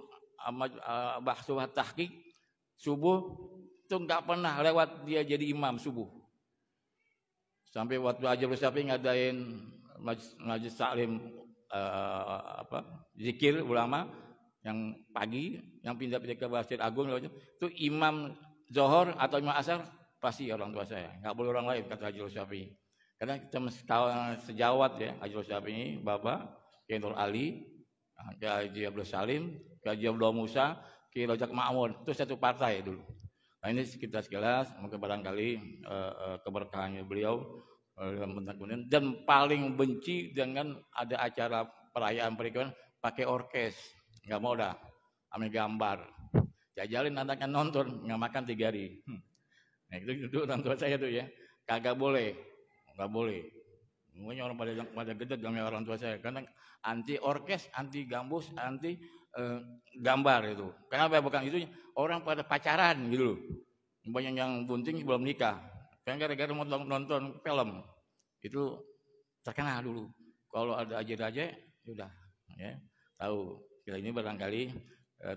bahsuah tahqiq subuh itu nggak pernah lewat dia jadi imam subuh. Sampai waktu aja Syafi'i ngadain majlis taklim zikir ulama yang pagi, yang pindah-pindah ke Masjid Agung itu imam Zohor atau imam Asar pasti orang tua saya, nggak boleh orang lain kata Haji Syafi'i. Karena kita sejawat ya Haji Syafi'i, Bapak Kiai Nur Ali Kiai Haji Abdul Salim, Kiai Haji Abdul Musa, Kiai Rojak Ma'mun, itu satu partai dulu. Nah ini sekitar sekilas, mungkin barangkali keberkahannya beliau dan paling benci dengan ada acara perayaan pernikahan pakai orkes, nggak mau dah, ambil gambar, jajalin anaknya nonton, nggak makan 3 hari. Nah itu orang tua saya tuh ya, kagak boleh, nggak boleh. Semuanya orang pada gede dengan orang tua saya, karena anti orkes, anti gambus, anti gambar itu. Kenapa? Bukan itu, orang pada pacaran gitu loh. Banyak yang bunting belum nikah, kan gara-gara mau nonton film itu terkenal dulu. Kalau ada aja, sudah, ya tahu. Kita ini barangkali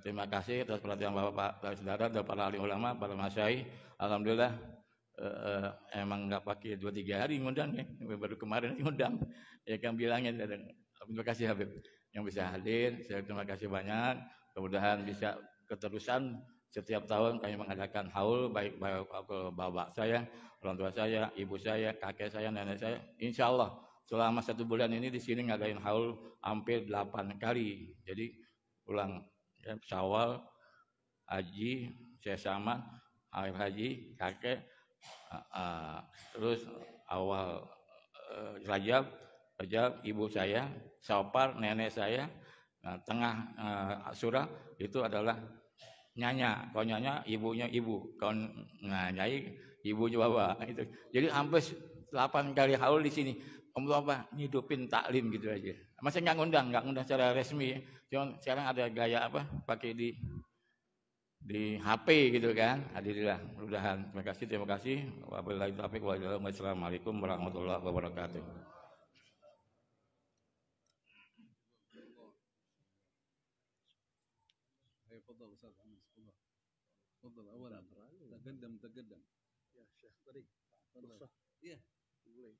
terima kasih atas perhatian Bapak, saudara, dan para alim ulama, para masyayikh. Alhamdulillah. Emang nggak pakai 2-3 hari ngundang ya, baru kemarin ngundang ya kan bilangnya. Terima kasih Habib yang bisa hadir, saya terima kasih banyak, mudah-mudahan bisa keterusan setiap tahun kami mengadakan haul, baik bapak saya, orang tua saya, ibu saya, kakek saya, nenek saya, insya Allah selama 1 bulan ini di sini ngadain haul hampir 8 kali. Jadi ulang ya, Syawal, Haji, saya sama akhir haji, kakek, terus awal Rajab, ibu saya, Safar, nenek saya, tengah Asyura itu adalah Nyanya. Kalau Nyanya ibunya ibu, kalau Nyai ibunya bapak itu. Jadi hampir 8 kali haul di sini. Om apa ngidupin taklim gitu aja. Masa nggak ngundang secara resmi. Cuma sekarang ada gaya apa pakai di HP gitu kan. Alhamdulillah, mudah-mudahan. Terima kasih. Wabillahi taufiq wal hidayah. Wassalamualaikum warahmatullahi wabarakatuh. تفضل استاذ انس، تفضل اولا تقدم يا شيخ طريق تفضل. Iya boleh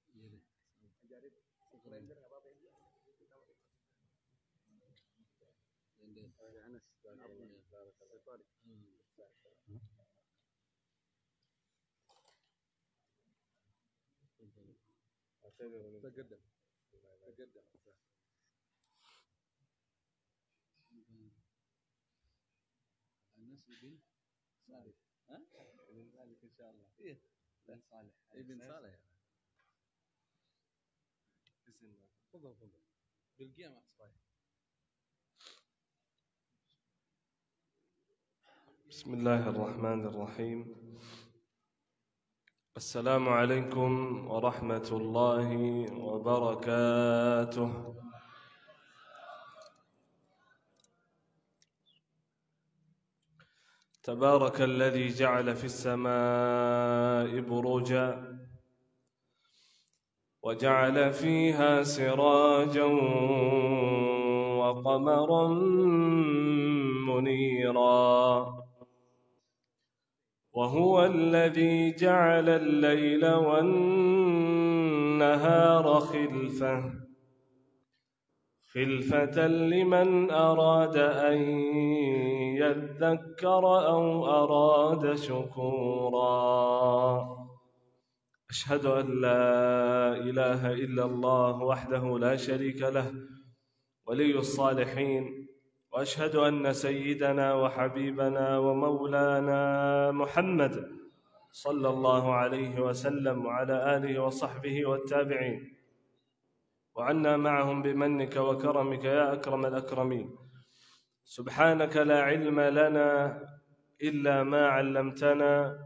ajarin surrender enggak apa-apa ya. Anas تقدم الناس ابن صالح، ها؟ ابن صالح ان شاء الله. ايه ابن صالح، ابن صالح. تفضل بالقيامة صحيح. بسم الله الرحمن الرحيم. السلام عليكم ورحمة الله وبركاته. تبارك الذي جعل في السماء بروجا وجعل فيها سراجا وقمرا منيرا وهو الذي جعل الليل والنهار خلفة لمن أراد أن يذكر أو أراد شكورا. أشهد أن لا إله إلا الله وحده لا شريك له ولي الصالحين، وأشهد أن سيدنا وحبيبنا ومولانا محمد صلى الله عليه وسلم وعلى آله وصحبه والتابعين وعنا معهم بمنك وكرمك يا أكرم الأكرمين. سبحانك لا علم لنا إلا ما علمتنا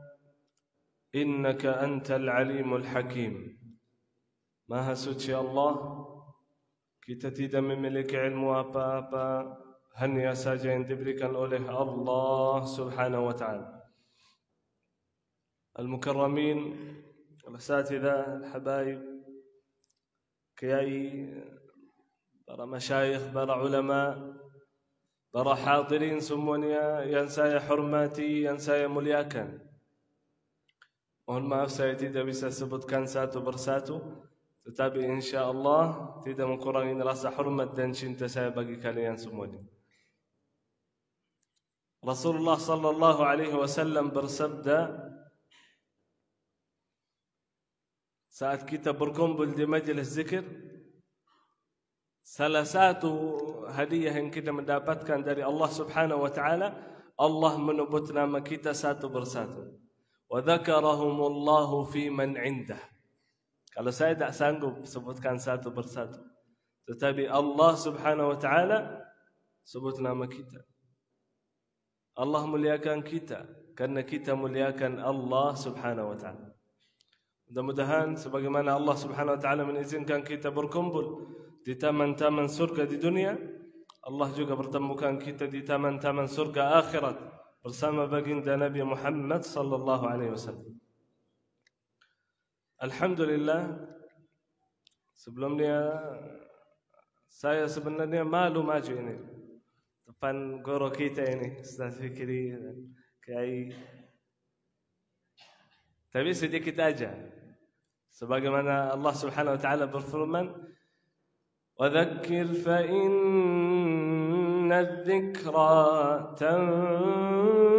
إنك أنت العليم الحكيم. Maha suci Allah, kita tidak memiliki ilmu apa-apa, hanya saja yang diberikan oleh Allah Subhanahu wa ta'ala. Al-Mukarramin, al-Asatidha, al-Habaib, Kiai, para masyayikh, para ulama, para hadirin semuanya yang saya hormati, yang saya muliakan. Mohon maaf saya tidak bisa sebutkan satu persatu, tetapi insyaAllah tidak mengurangi rasa hormat dan cinta saya bagi kalian semuanya. Rasulullah sallallahu alaihi wasallam bersabda, saat kita berkumpul di majelis zikir, salah satu hadiah yang kita mendapatkan dari Allah Subhanahu wa taala, Allah menyebut nama kita satu persatu. Wa dzakarahumullahu fi man 'indah. Kalau saya tak sanggup sebutkan satu persatu, tetapi Allah Subhanahu wa taala sebut nama kita. Allah muliakan kita karena kita muliakan Allah Subhanahu wa taala. Mudah-mudahan sebagaimana Allah Subhanahu wa taala mengizinkan kita berkumpul di taman-taman surga di dunia, Allah juga pertemukan kita di taman-taman surga akhirat bersama baginda Nabi Muhammad sallallahu alaihi wasallam. Alhamdulillah, sebelumnya saya sebenarnya malu maju ini depan guru kita ini, Ustaz Fikri dan Kiai. Tapi sedikit aja. Sebagaimana Allah Subhanahu wa taala berfirman, "Wa dzakkir fa inna adh-dhikra tanfa'ul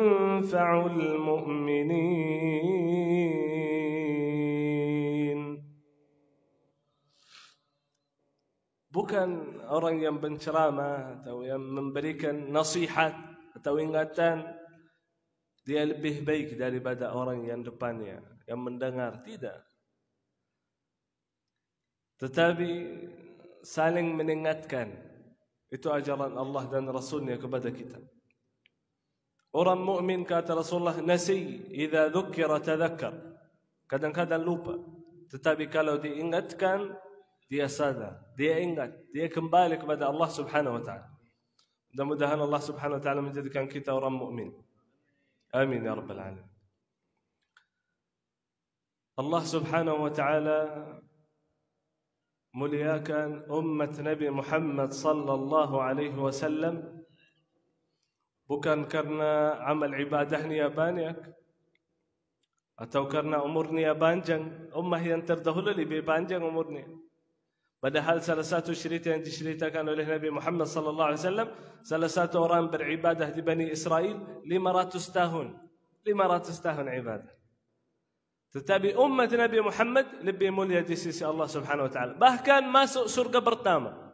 mu'minin." Bukan orang yang berceramah atau yang memberikan nasihat atau ingatan dia lebih baik daripada orang yang depannya, yang mendengar, tidak. Tetapi saling mengingatkan, itu ajaran Allah dan Rasulnya kepada kita. Orang mukmin kata Rasulullah, nasi idza dzukira tadzakkar. Kadang-kadang lupa, tetapi kalau diingatkan dia sadar, dia ingat, dia kembali kepada Allah Subhanahu wa taala. Mudah-mudahan Allah Subhanahu wa taala menjadikan kita orang mukmin. Amin ya rabbal alamin. Allah Subhanahu wa taala muliakan umat Nabi Muhammad sallallahu alaihi wasallam bukan karena amal ibadahnya banyak atau karena umurnya panjang. Ummah yang terdahulu lebih panjang umurnya. Padahal salah satu cerita yang diceritakan oleh Nabi Muhammad sallallahu alaihi wasallam, salah satu orang beribadah di Bani Israel 500 tahun. 500 tahun ibadah. Tetapi umat Nabi Muhammad lebih mulia di sisi Allah Subhanahu wa taala. Bahkan masuk surga pertama.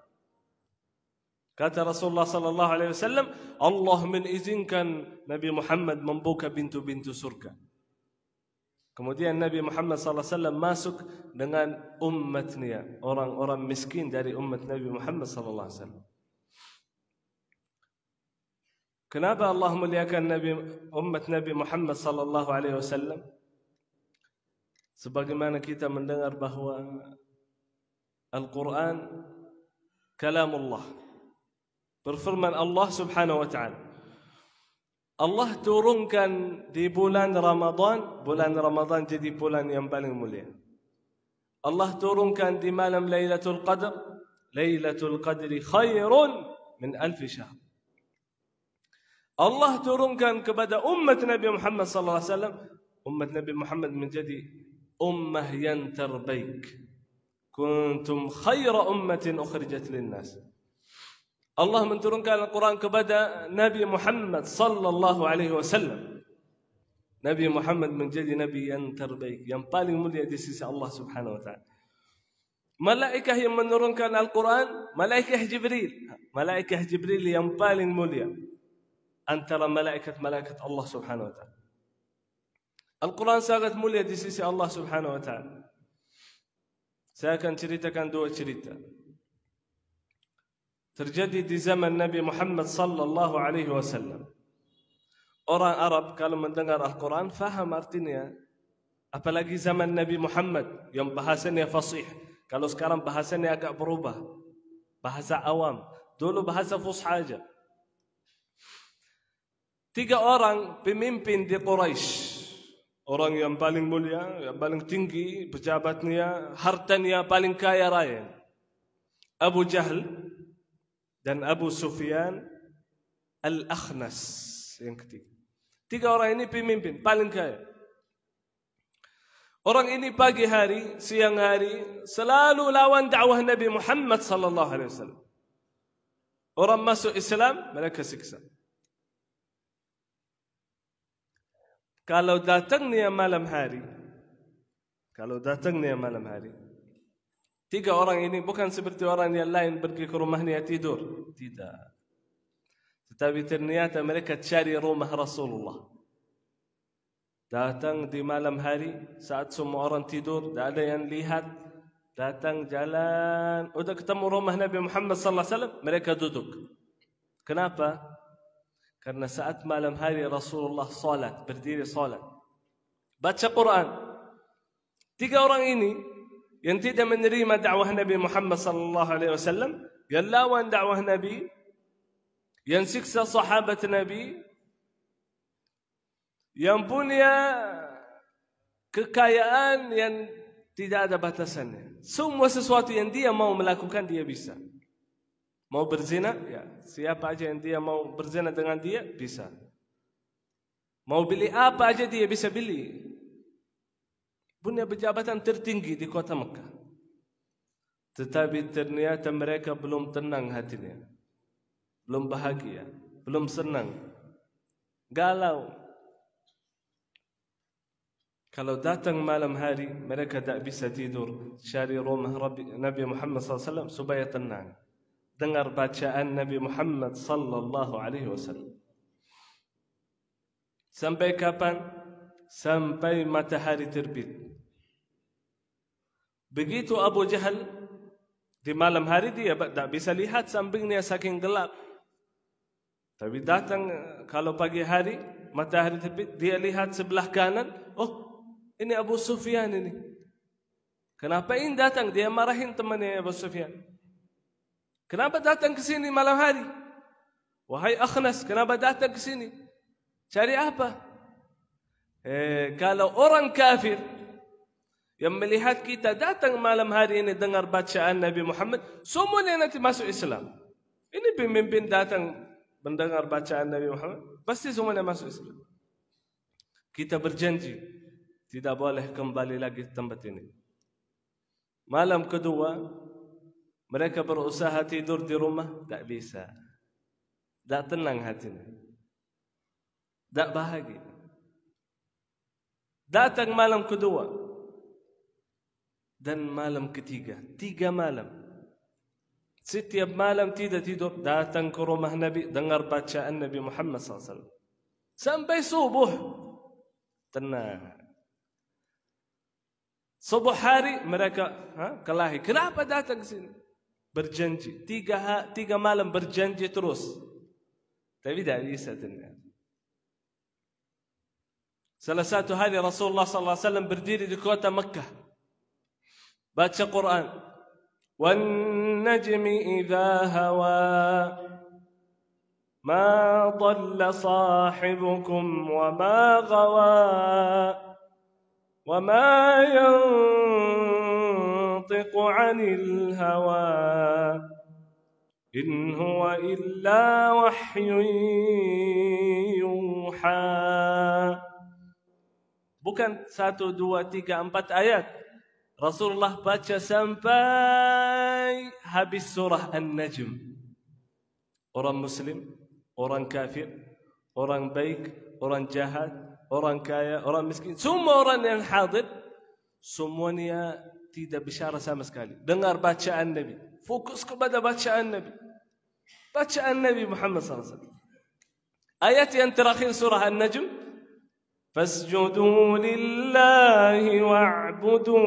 Kata Rasulullah sallallahu alaihi wasallam, Allah mengizinkan Nabi Muhammad membuka pintu-pintu surga. Kemudian Nabi Muhammad sallallahu alaihi wasallam masuk dengan umatnya, orang-orang miskin dari umat Nabi Muhammad sallallahu alaihi wasallam. Kenapa Allah muliakan umat Nabi Muhammad sallallahu alaihi wasallam? Sebagaimana kita mendengar bahawa Al-Quran kalamullah, berfirman Allah Subhanahu wa taala. Allah turunkan di bulan Ramadan jadi bulan yang paling mulia. Allah turunkan di malam Lailatul Qadr. Lailatul Qadri khairun min 1000 syahr. Allah turunkan kepada umat Nabi Muhammad sallallahu alaihi wasallam, umat Nabi Muhammad menjadi ummah yang terbaik. Kuntum khaira ummatin ukhrijat linnas. Allah menurunkan Al-Quran kepada Nabi Muhammad sallallahu alaihi wasallam. Nabi Muhammad menjadi nabi yang terbaik, yang paling mulia di sisi Allah Subhanahu wa taala. Malaikah yang menurunkan Al-Quran, malaikah Jibril. Malaikah Jibril yang paling mulia antara malaikat-malaikat Allah Subhanahu wa taala. Al-Quran sangat mulia di sisi Allah Subhanahu wa taala. Saya akan ceritakan dua cerita. Terjadi di zaman Nabi Muhammad sallallahu alaihi wasallam. Orang Arab kalau mendengar Al-Quran faham artinya. Apalagi zaman Nabi Muhammad yang bahasanya fasih. Kalau sekarang bahasanya agak berubah. Bahasa awam. Dulu bahasa fusha aja. 3 orang pemimpin di Quraisy. Orang yang paling mulia, yang paling tinggi, pejabatnya, hartanya paling kaya raya. Abu Jahl dan Abu Sufyan Al-Akhnas yang ketiga. 3 orang ini pemimpin paling kaya. Orang ini pagi hari, siang hari selalu lawan dakwah Nabi Muhammad sallallahu alaihi wasallam. Orang masuk Islam, mereka siksa. Kalau datangnya malam hari, Tiga orang ini bukan seperti orang yang lain pergi ke rumahnya tidur. Tidak. Tetapi ternyata mereka cari rumah Rasulullah. Datang di malam hari saat semua orang tidur, tidak ada yang lihat. Datang jalan, udah ketemu rumah Nabi Muhammad sallallahu alaihi wasallam, mereka duduk. Kenapa? Karena saat malam hari Rasulullah salat, berdiri salat, baca Quran. Tiga orang ini yang tidak menerima dakwah Nabi Muhammad sallallahu alaihi wasallam, yang lawan dakwah Nabi, yang siksa sahabat Nabi, yang punya kekayaan yang tidak ada batasannya. Semua sesuatu yang dia mau melakukan dia bisa. Mau berzina, ya, siapa aja yang dia mau berzina dengan dia bisa. Mau beli apa aja dia bisa beli. Punya jabatan tertinggi di kota Mekah. Tetapi ternyata mereka belum tenang hatinya. Belum bahagia, belum senang. Galau. Kalau datang malam hari, mereka tak bisa tidur. Cari rumah Nabi Muhammad SAW supaya tenang. Dengar bacaan Nabi Muhammad SAW. Sampai kapan? Sampai matahari terbit. Begitu Abu Jahal di malam hari dia tak bisa lihat sampingnya saking gelap. Tapi datang kalau pagi hari matahari terbit, dia lihat sebelah kanan, oh ini Abu Sufyan ini. Kenapa ini datang? Dia marahin temannya Abu Sufyan. Kenapa datang ke sini malam hari? Wahai Akhnas, kenapa datang ke sini? Cari apa? Kalau orang kafir yang melihat kita datang malam hari ini dengar bacaan Nabi Muhammad, semuanya nanti masuk Islam. Ini pemimpin datang mendengar bacaan Nabi Muhammad, pasti semuanya masuk Islam. Kita berjanji tidak boleh kembali lagi ke tempat ini. Malam kedua, mereka berusaha tidur di rumah, tak bisa. Tak tenang hatinya. Tak bahagia. Datang malam kedua. Dan malam ketiga. 3 malam. Setiap malam tidak tidur. Datang ke rumah Nabi, dengar bacaan Nabi Muhammad SAW. Sampai subuh. Tenang. Subuh hari mereka kelahi. Kenapa datang ke sini? Berjanji. 3 malam berjanji terus. Tapi tidak bisa ternyata. Salah satu hari Rasulullah SAW berdiri di kota Mekah. Baca Quran. Wan najmi idha hawa. Ma dhalla sahibukum wa ma gawa. وما ينطق عن الهوى إن هو إلا وحي يوحى. Bukan 1, 2, 3, 4 ayat. Rasulullah baca sampai habis surah An-Najm. Orang Muslim, orang kafir, orang baik, orang jahat, orang kaya, orang miskin, semua orang yang hadir, semuanya tidak bicara sama sekali. Dengar bacaan Nabi, fokus kepada bacaan Nabi, bacaan Nabi Muhammad SAW. Ayat yang terakhir surah An-Najm, fasjudu lillahi wa'budu.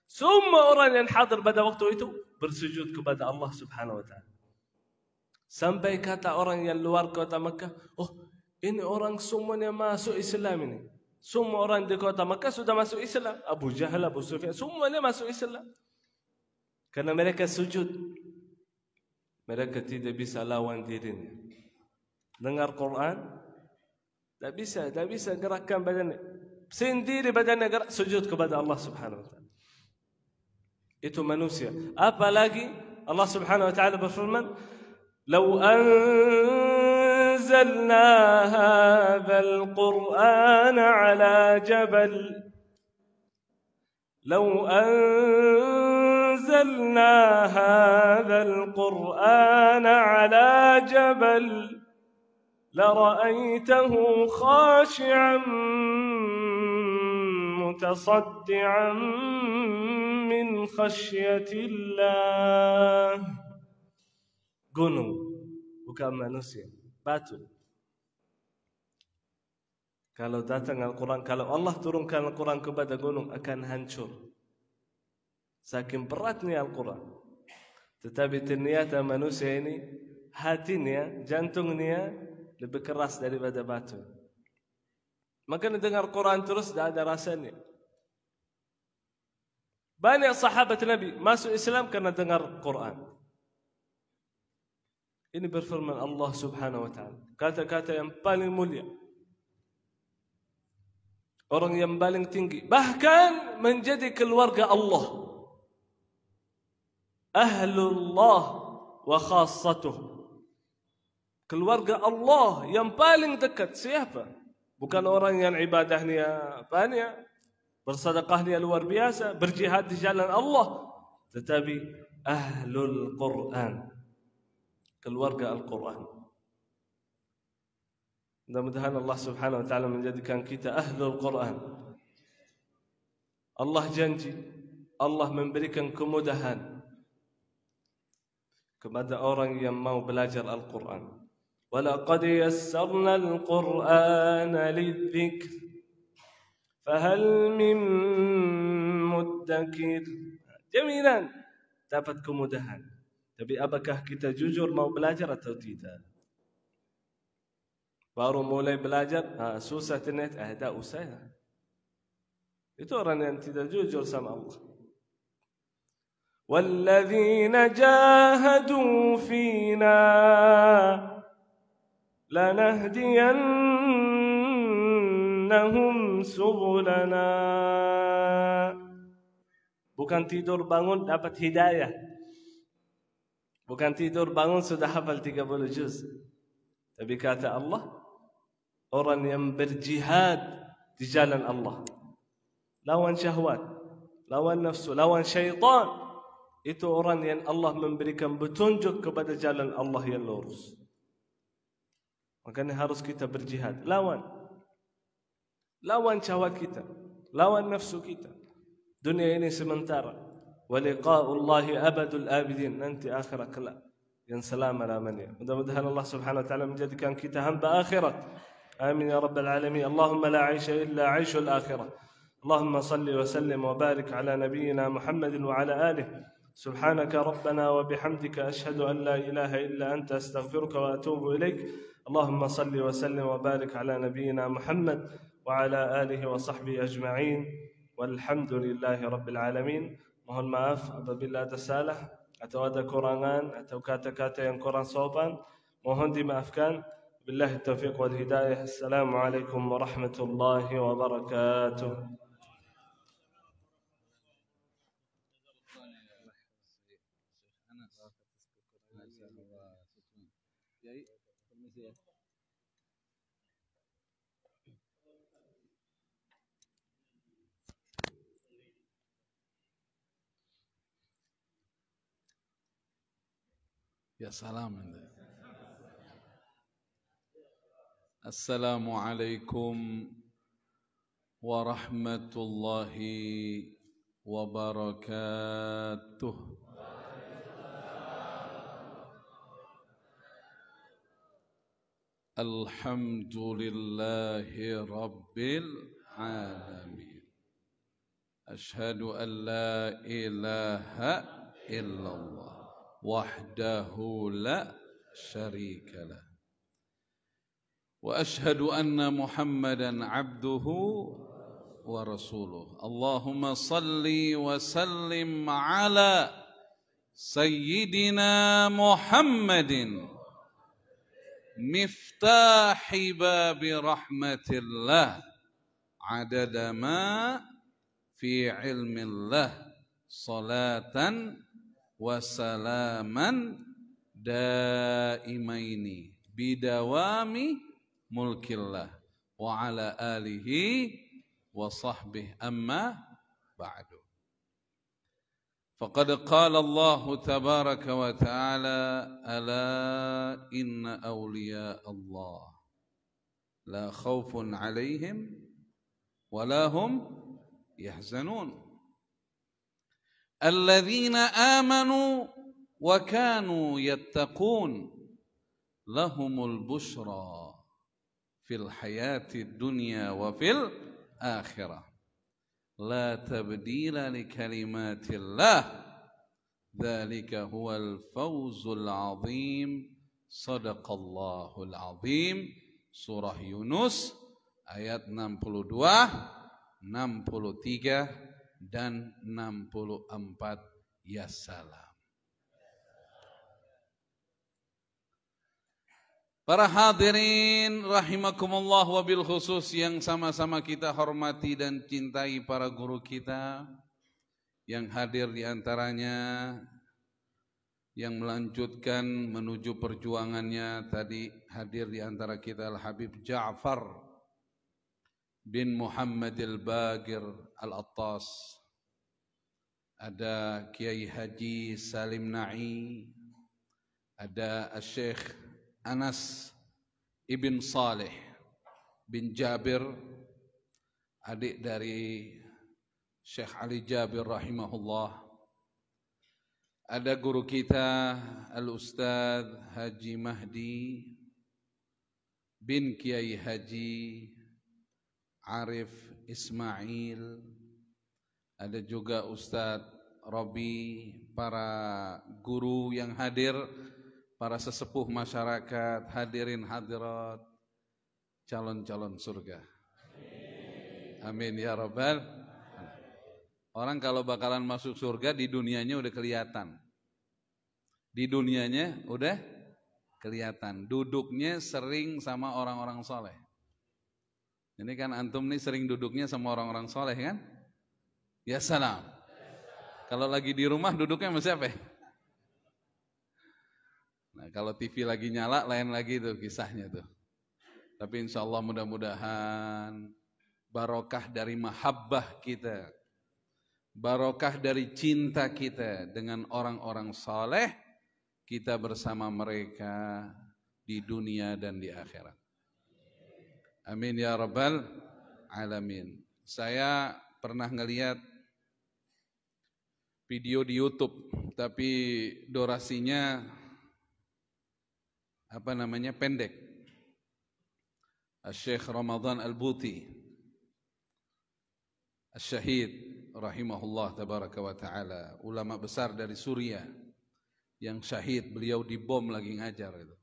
Semua orang yang hadir pada waktu itu bersujud kepada Allah Subhanahu wa ta'ala. Sampai kata orang yang luar kota Mekah, oh ini orang semuanya masuk Islam ini. Semua orang di kota Mekah sudah masuk Islam. Abu Jahal, Abu Sufyan, semuanya masuk Islam. Karena mereka sujud. Mereka tidak bisa lawan dirinya. Dengar Quran, tak bisa gerakkan badannya. Sendiri badannya gerak, sujud kepada Allah Subhanahu wa ta'ala. Itu manusia. Apalagi Allah Subhanahu wa ta'ala berfirman, لو أنزلنا هذا القرآن على جبل لو أنزلنا هذا القرآن على جبل لرأيته خاشعا متصدعا من خشية الله. Gunung, bukan manusia, batu. Kalau datang Al-Quran, kalau Allah turunkan Al-Quran kepada gunung, akan hancur. Saking beratnya Al-Quran. Tetapi ternyata manusia ini, hatinya, jantungnya lebih keras daripada batu. Maka dengar Quran terus, tidak ada rasanya. Banyak sahabat Nabi masuk Islam karena dengar Quran. Ini berfirman Allah Subhanahu wa Ta'ala, kata-kata yang paling mulia, orang yang paling tinggi, bahkan menjadi keluarga Allah, Ahlullah wa khassatuh. Keluarga Allah yang paling dekat siapa? Bukan orang yang ibadahnya banyak, bersedekahnya luar biasa, berjihad di jalan Allah, tetapi Ahlul Quran, keluarga Al-Quran. Mudah-mudahan Allah Subhanahu wa Ta'ala menjadikan kita Ahlul Quran. Allah janji, Allah memberikan kemudahan kepada orang yang mau belajar Al-Quran. وَلَقَدْ يَسَّرْنَا الْقُرْآنَ لِلذِّكْرِ فَهَلْ مِن مُدَّكِرٍ. Jaminan dapat kemudahan. Tapi apakah kita jujur mau belajar atau tidak? Baru mulai belajar, susah ternyata, tak usah. Itu orang yang tidak jujur sama Allah. وَالَّذِينَ جَاهَدُوا فِينَا لَنَهْدِيَنَّهُمْ سُبُلَنَا. Bukan tidur bangun dapat hidayah. Bukan tidur bangun sudah hafal 30 juz. Tapi kata Allah, orang yang berjihad di jalan Allah, lawan syahwat, lawan nafsu, lawan syaitan, itu orang yang Allah memberikan petunjuk kepada jalan Allah yang lurus. Makanya harus kita berjihad, lawan syahwat kita, lawan nafsu kita. Dunia ini sementara, wa liqa'ullahi abadul abidin, nanti akhirat kelak yang selama-lamanya. Mudah-mudahan Allah Subhanahu wa Ta'ala menjadikan kita hamba akhirat. Amin ya rabbal alamin. Allahumma la 'aisha illa 'aishul akhirah. Allahumma salli wa sallim wa barik ala nabiyyina Muhammadin wa ala alihi. سبحانك ربنا وبحمدك أشهد أن لا إله إلا أنت أستغفرك وأتوب إليك. اللهم صل وسلم وبارك على نبينا محمد وعلى آله وصحبه أجمعين والحمد لله رب العالمين. Mohon maaf apabila ada salah atau ada kurangan atau kata-kata yang kurang sopan, mohon dimaafkan. Billahi taufiq wal hidayah. Assalamualaikum warahmatullahi wabarakatuh. Ya salam. Assalamualaikum warahmatullahi wabarakatuh. Alhamdulillahi rabbil alamin. Ashhadu an la ilaha illallah wahdahu la syarika lah. Wa ashhadu anna Muhammadan abduhu wa rasuluh. Allahumma salli wa sallim ala sayyidina Muhammadin miftahi babi rahmatillah adada ma fi ilmillah salatan wa salaman daimaini bidawami mulkillah wa ala alihi wa sahbihi amma ba'du. Faqad qala Allah tabaraka wa ta'ala ala inna awliya Allah la khawfun alaihim wa la hum يحزنون الذين آمنوا وكانوا يتقون لهم البشرى في الحياة الدنيا وفي الآخرة لا تبديل لكلمات الله ذلك هو الفوز العظيم صدق الله العظيم. Surah Yunus ayat 62, 63 dan 64. Ya salam. Para hadirin rahimakumullah, wabil khusus yang sama-sama kita hormati dan cintai para guru kita yang hadir di antaranya, yang melanjutkan menuju perjuangannya. Tadi hadir di antara kita Al-Habib Ja'far bin Muhammad Al-Bagir Al-Attas, ada Kiai Haji Salim Na'i, ada Syekh Anas Ibn Saleh bin Jabir, adik dari Syekh Ali Jabir rahimahullah. Ada guru kita Al-Ustadz Haji Mahdi bin Kiai Haji Arif Ismail. Ada juga Ustadz Robi, para guru yang hadir, para sesepuh masyarakat, hadirin hadirat, calon-calon surga. Amin ya rabbal. Orang kalau bakalan masuk surga di dunianya udah kelihatan. Di dunianya udah kelihatan. Duduknya sering sama orang-orang soleh. Ini kan antum nih sering duduknya sama orang-orang soleh kan? Ya salam. Kalau lagi di rumah duduknya sama siapa? Nah, kalau TV lagi nyala lain lagi tuh kisahnya tuh. Tapi insya Allah mudah-mudahan barokah dari mahabbah kita, barokah dari cinta kita dengan orang-orang saleh, kita bersama mereka di dunia dan di akhirat. Amin ya rabbal alamin. Saya pernah ngelihat video di YouTube, tapi durasinya pendek. Syekh Ramadan Al-Buti Asy-Syahid rahimahullah tabaraka wa taala, ulama besar dari Suriah yang syahid, beliau dibom lagi ngajar itu.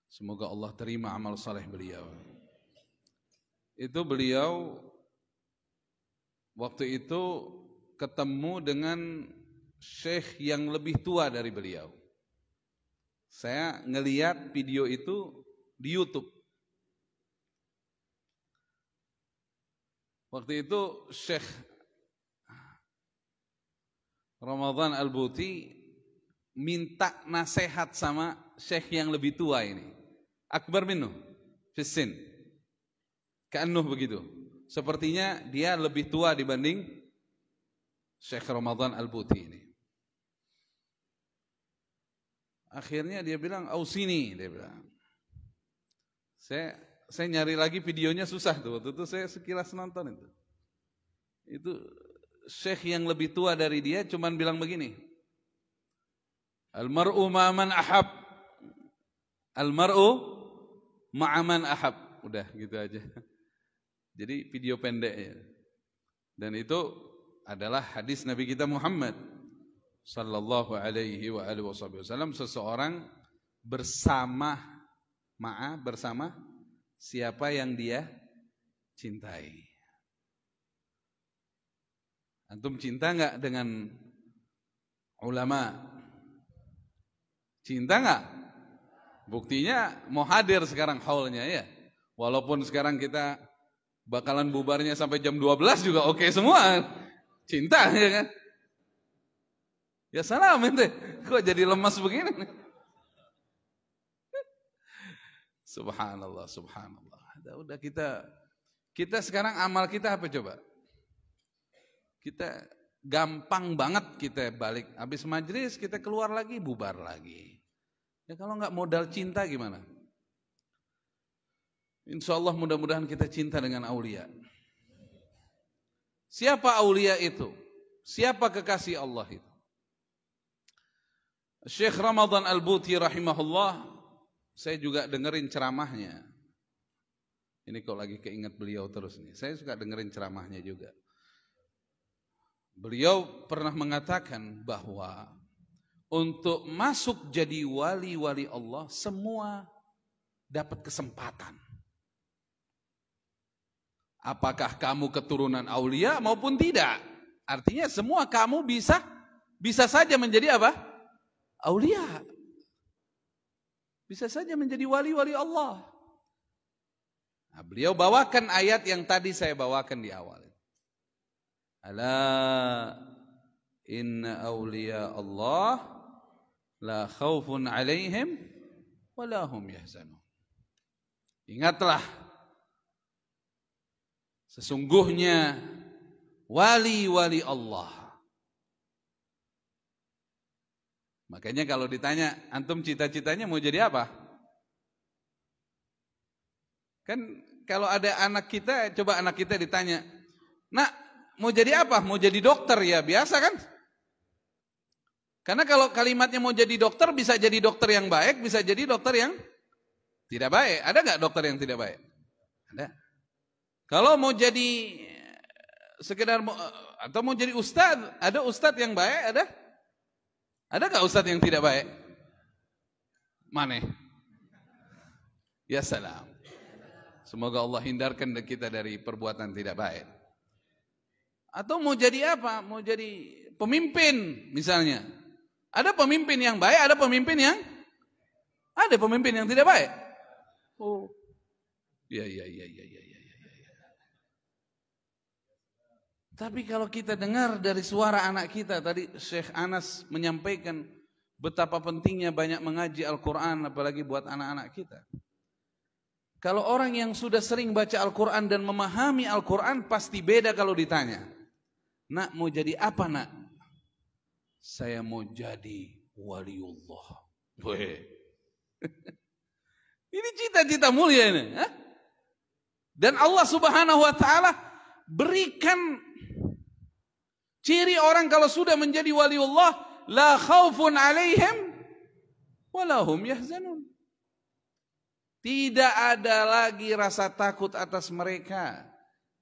Semoga Allah terima amal saleh beliau. Itu beliau waktu itu ketemu dengan syekh yang lebih tua dari beliau. Saya ngelihat video itu di YouTube. Waktu itu Syekh Ramadan Al-Buti minta nasihat sama syekh yang lebih tua ini. Akbar minhu fissin. Ka'annuh begitu. Sepertinya dia lebih tua dibanding Syekh Ramadan Al-Buti ini. Akhirnya dia bilang, "Ausini," dia bilang. Saya nyari lagi videonya susah tuh. Waktu itu saya sekilas nonton itu. Itu syekh yang lebih tua dari dia cuman bilang begini. Al-mar'u ma'aman ahab. Al-mar'u ma'aman ahab. Udah gitu aja. Jadi video pendeknya. Dan itu adalah hadis Nabi kita Muhammad sallallahu alaihi wa alihi wasallam, seseorang bersama siapa yang dia cintai. Antum cinta enggak dengan ulama? Cinta enggak? Buktinya mau hadir sekarang haulnya ya. Walaupun sekarang kita bakalan bubarnya sampai jam 12 juga oke semua. Cinta ya kan? Ya salam ente, kok jadi lemas begini? Subhanallah, subhanallah. Udah kita sekarang amal kita apa coba? Kita gampang banget kita balik habis majelis kita keluar lagi bubar lagi. Ya kalau nggak modal cinta gimana? Insya Allah mudah-mudahan kita cinta dengan aulia. Siapa aulia itu? Siapa kekasih Allah itu? Syekh Ramadan Al-Buti rahimahullah, saya juga dengerin ceramahnya. Ini kok lagi keinget beliau terus nih. Saya suka dengerin ceramahnya juga. Beliau pernah mengatakan bahwa untuk masuk jadi wali-wali Allah semua dapat kesempatan. Apakah kamu keturunan aulia maupun tidak? Artinya semua kamu bisa saja menjadi apa? Aulia. Bisa saja menjadi wali-wali Allah. Nah, beliau bawakan ayat yang tadi saya bawakan di awal. Ala inna awliya Allah la khawfun alaihim wa la hum yahzanun. Ingatlah, sesungguhnya wali-wali Allah. Makanya kalau ditanya, antum cita-citanya mau jadi apa? Kan kalau ada anak kita, coba anak kita ditanya, nak mau jadi apa? Mau jadi dokter ya, biasa kan? Karena kalau kalimatnya mau jadi dokter, bisa jadi dokter yang baik, bisa jadi dokter yang tidak baik. Ada nggak dokter yang tidak baik? Ada. Kalau mau jadi sekedar atau mau jadi ustadz, ada ustadz yang baik, ada? Ada nggak ustadz yang tidak baik? Mana? Ya salam. Semoga Allah hindarkan kita dari perbuatan tidak baik. Atau mau jadi apa? Mau jadi pemimpin misalnya. Ada pemimpin yang baik, ada pemimpin yang tidak baik. Oh. Ya. Tapi kalau kita dengar dari suara anak kita, tadi Syekh Anas menyampaikan betapa pentingnya banyak mengaji Al-Quran, apalagi buat anak-anak kita. Kalau orang yang sudah sering baca Al-Quran dan memahami Al-Quran, pasti beda kalau ditanya. Nak, mau jadi apa nak? Saya mau jadi waliullah. Ini cita-cita mulia ini. Dan Allah Subhanahu wa ta'ala berikan ciri orang kalau sudah menjadi waliullah, la khaufun alaihim wa la hum yahzanun. Tidak ada lagi rasa takut atas mereka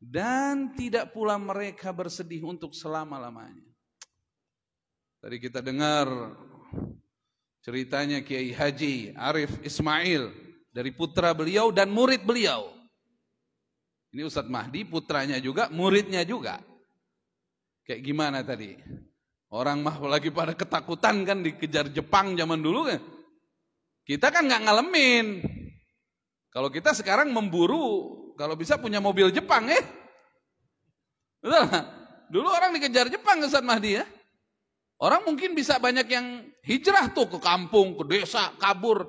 dan tidak pula mereka bersedih untuk selama-lamanya. Tadi kita dengar ceritanya Kiai Haji Arif Ismail dari putra beliau dan murid beliau. Ini Ustadz Mahdi, putranya juga, muridnya juga. Kayak gimana tadi? Orang mah lagi pada ketakutan kan dikejar Jepang zaman dulu kan. Kita kan nggak ngalamin. Kalau kita sekarang memburu, kalau bisa punya mobil Jepang Betul? Dulu orang dikejar Jepang Ustadz Mahdi ya. Orang mungkin bisa banyak yang hijrah tuh ke kampung, ke desa, kabur.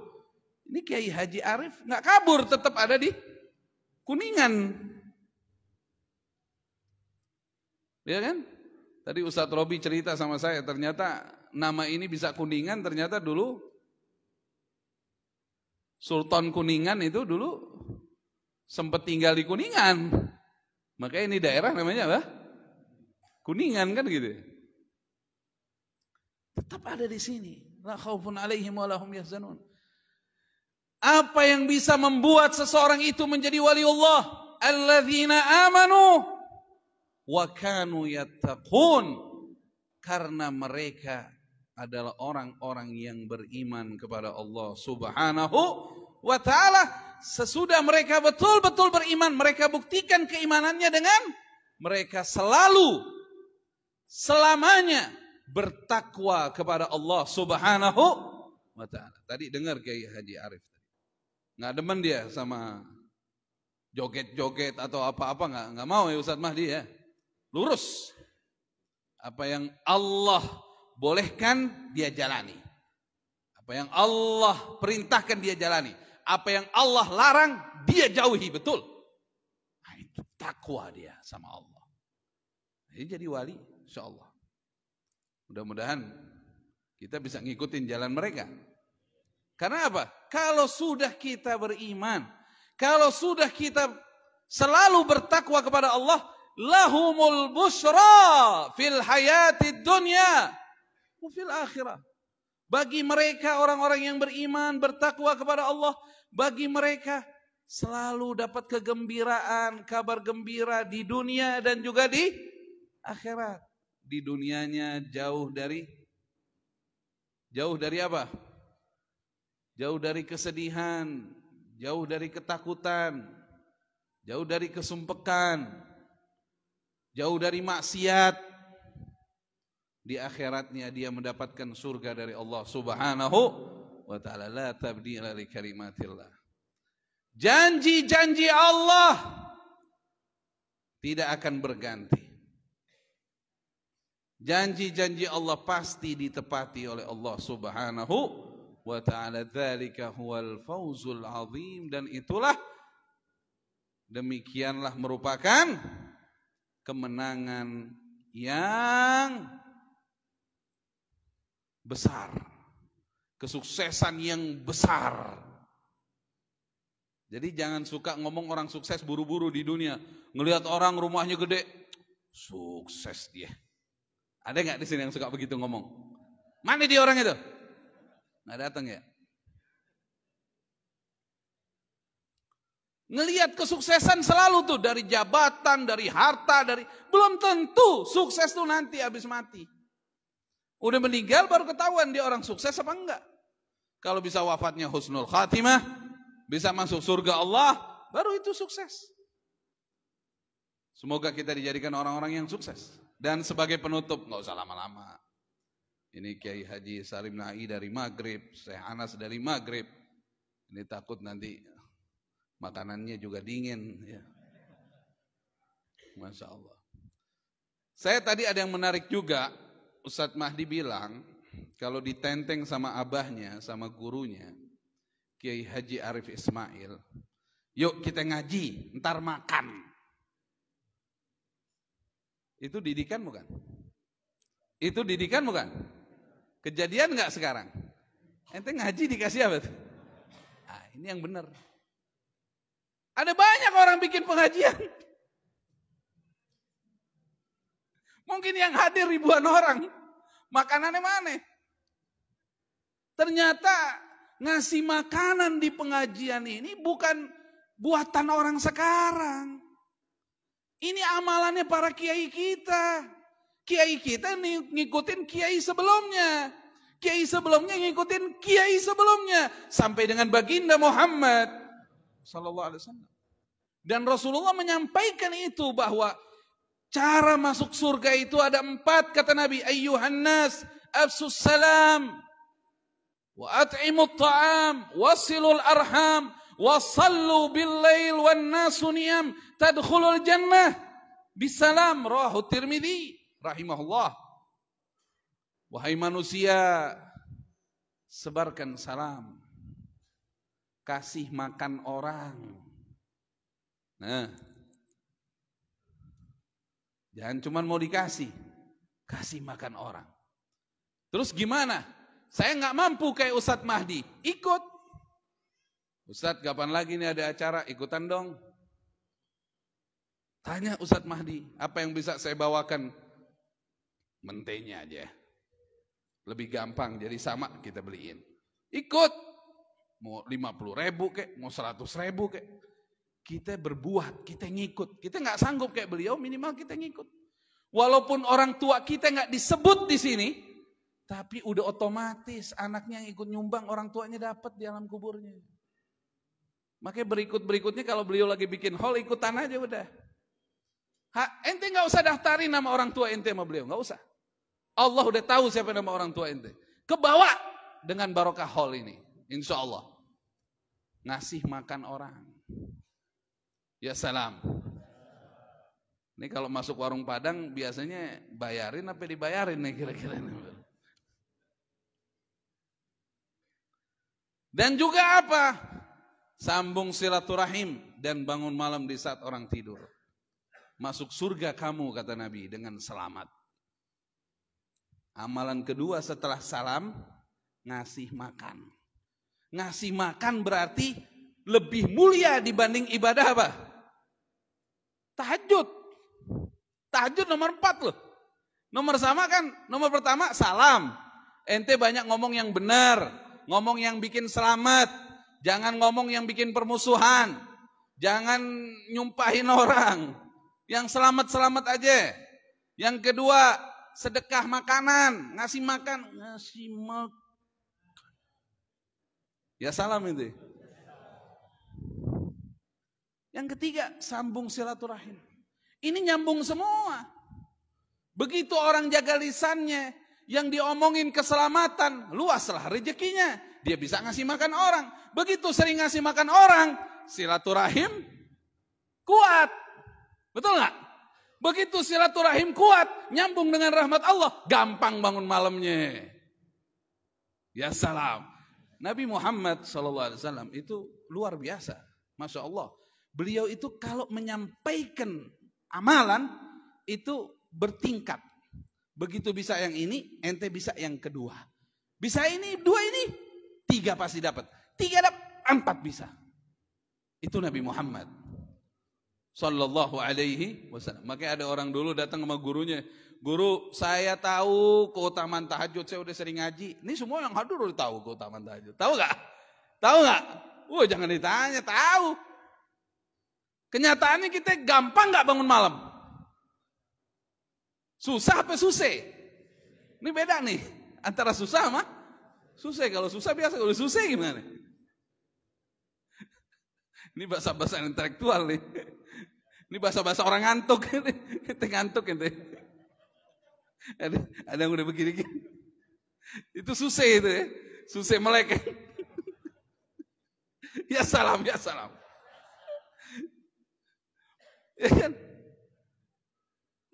Ini Kiai Haji Arif nggak kabur, tetap ada di Kuningan. Ya kan? Tadi Ustadz Robi cerita sama saya, ternyata nama ini bisa Kuningan, ternyata dulu Sultan Kuningan itu dulu sempat tinggal di Kuningan. Makanya ini daerah namanya apa? Kuningan kan gitu. Tetap ada di sini. La khaufun alaihim wa lahum yahzanun. Apa yang bisa membuat seseorang itu menjadi waliullah? Alladzina amanu wa kanu yattaqun. Karena mereka adalah orang-orang yang beriman kepada Allah Subhanahu wa ta'ala. Sesudah mereka betul-betul beriman, mereka buktikan keimanannya dengan mereka selalu selamanya bertakwa kepada Allah Subhanahu wa ta'ala. Tadi dengar Kiai Haji Arif, nggak demen dia sama joget-joget atau apa-apa, nggak mau ya Ustadz Mahdi ya. Lurus. Apa yang Allah bolehkan dia jalani. Apa yang Allah perintahkan dia jalani. Apa yang Allah larang dia jauhi, betul. Nah, itu takwa dia sama Allah. Jadi wali insyaallah. Mudah-mudahan kita bisa ngikutin jalan mereka. Karena apa? Kalau sudah kita beriman, kalau sudah kita selalu bertakwa kepada Allah, lahumul busra fil hayatid dunya wa fil akhirah. Bagi mereka orang-orang yang beriman, bertakwa kepada Allah, bagi mereka selalu dapat kegembiraan, kabar gembira di dunia dan juga di akhirat. Di dunianya jauh dari apa? Jauh dari kesedihan, jauh dari ketakutan, jauh dari kesumpekan, jauh dari maksiat. Di akhiratnya dia mendapatkan surga dari Allah Subhanahu wa ta'ala. La tabdila li kalimatillah. Janji-janji Allah tidak akan berganti. Janji-janji Allah pasti ditepati oleh Allah Subhanahu wa ta'ala. Dzalika huwal fawzul azim. Dan itulah, demikianlah merupakan kemenangan yang besar, kesuksesan yang besar. Jadi jangan suka ngomong orang sukses buru-buru di dunia. Ngelihat orang rumahnya gede, sukses dia. Ada nggak di sini yang suka begitu ngomong? Mana dia orang itu? Nggak datang ya? Ngelihat kesuksesan selalu tuh, dari jabatan, dari harta, dari belum tentu sukses tuh nanti habis mati. Udah meninggal baru ketahuan dia orang sukses apa enggak. Kalau bisa wafatnya husnul khatimah, bisa masuk surga Allah, baru itu sukses. Semoga kita dijadikan orang-orang yang sukses. Dan sebagai penutup, nggak usah lama-lama. Ini Kiai Haji Salim Na'i dari Maghrib, Syekh Anas dari Maghrib. Ini takut nanti makanannya juga dingin. Ya. Masya Allah. Saya tadi ada yang menarik juga. Ustadz Mahdi bilang, kalau ditenteng sama abahnya, sama gurunya, Kiai Haji Arif Ismail, yuk kita ngaji, ntar makan. Itu didikan bukan? Itu didikan bukan? Kejadian nggak sekarang? Ente ngaji dikasih apa? Ah, ini yang benar. Ada banyak orang bikin pengajian. Mungkin yang hadir ribuan orang. Makanannya mana? Ternyata ngasih makanan di pengajian ini bukan buatan orang sekarang. Ini amalannya para kiai kita. Kiai kita ngikutin kiai sebelumnya. Kiai sebelumnya ngikutin kiai sebelumnya. Sampai dengan baginda Muhammad sallallahu alaihi wasallam. Dan Rasulullah menyampaikan itu bahwa cara masuk surga itu ada 4, kata Nabi. Ayyuhan nas, afsus salam, wa at'imut ta'am, wasilul arham, wasallu bil lail wan nasu niyam, tadkhulul jannah bisalam. Rawahu Tirmidzi rahimahullah. Wahai manusia, sebarkan salam, kasih makan orang. Nah, jangan cuma mau dikasih, kasih makan orang. Terus gimana? Saya nggak mampu kayak Ustadz Mahdi, ikut. Ustadz, kapan lagi nih ada acara? Ikutan dong. Tanya Ustadz Mahdi, apa yang bisa saya bawakan? Mentenya aja. Lebih gampang, jadi sama kita beliin. Ikut. Mau 50.000 kek, mau 100.000 kek. Kita berbuat, kita ngikut. Kita nggak sanggup kayak beliau, minimal kita ngikut. Walaupun orang tua kita nggak disebut di sini, tapi udah otomatis anaknya yang ikut nyumbang, orang tuanya dapat di alam kuburnya. Makanya berikutnya kalau beliau lagi bikin hall, ikutan aja udah. Ente nggak usah daftarin nama orang tua ente sama beliau, nggak usah. Allah udah tahu siapa nama orang tua ente. Kebawa dengan barokah hall ini, insya Allah. Ngasih makan orang. Ya salam. Ini kalau masuk warung Padang biasanya bayarin apa dibayarin nih kira-kira. Dan juga apa? Sambung silaturahim dan bangun malam di saat orang tidur. Masuk surga kamu, kata Nabi, dengan selamat. Amalan kedua setelah salam, ngasih makan. Ngasih makan berarti lebih mulia dibanding ibadah apa? Tahajud. Tahajud nomor 4 loh. Nomor pertama salam. Ente banyak ngomong yang benar, ngomong yang bikin selamat, jangan ngomong yang bikin permusuhan, jangan nyumpahin orang, yang selamat-selamat aja. Yang kedua, sedekah makanan, ngasih makan. Ya salam itu. Yang ketiga, sambung silaturahim. Ini nyambung semua. Begitu orang jaga lisannya, yang diomongin keselamatan, luaslah rezekinya. Dia bisa ngasih makan orang. Begitu sering ngasih makan orang, silaturahim kuat. Betul nggak? Begitu silaturahim kuat, nyambung dengan rahmat Allah, gampang bangun malamnya. Ya salam. Nabi Muhammad SAW itu luar biasa. Masya Allah. Beliau itu kalau menyampaikan amalan, itu bertingkat. Begitu bisa yang ini, ente bisa yang kedua. Bisa ini, 2 ini, 3 pasti dapat. 3 dapat, 4 bisa. Itu Nabi Muhammad sallallahu alaihi wasallam. Makanya ada orang dulu datang sama gurunya. Guru, saya tahu keutamaan tahajud, saya udah sering ngaji. Ini semua yang hadir udah tahu keutamaan tahajud. Tahu gak? Tahu gak? Wah, jangan ditanya, tahu. Kenyataannya kita gampang gak bangun malam? Susah apa susah? Ini beda nih antara susah sama susah. Kalau susah biasa, kalau susah gimana? Ini bahasa-bahasa intelektual nih. Ini bahasa-bahasa orang ngantuk. Kita ngantuk ente. Ada yang udah begini. Itu susah itu ya. Susah melek. Ya salam, ya salam. Ya kan?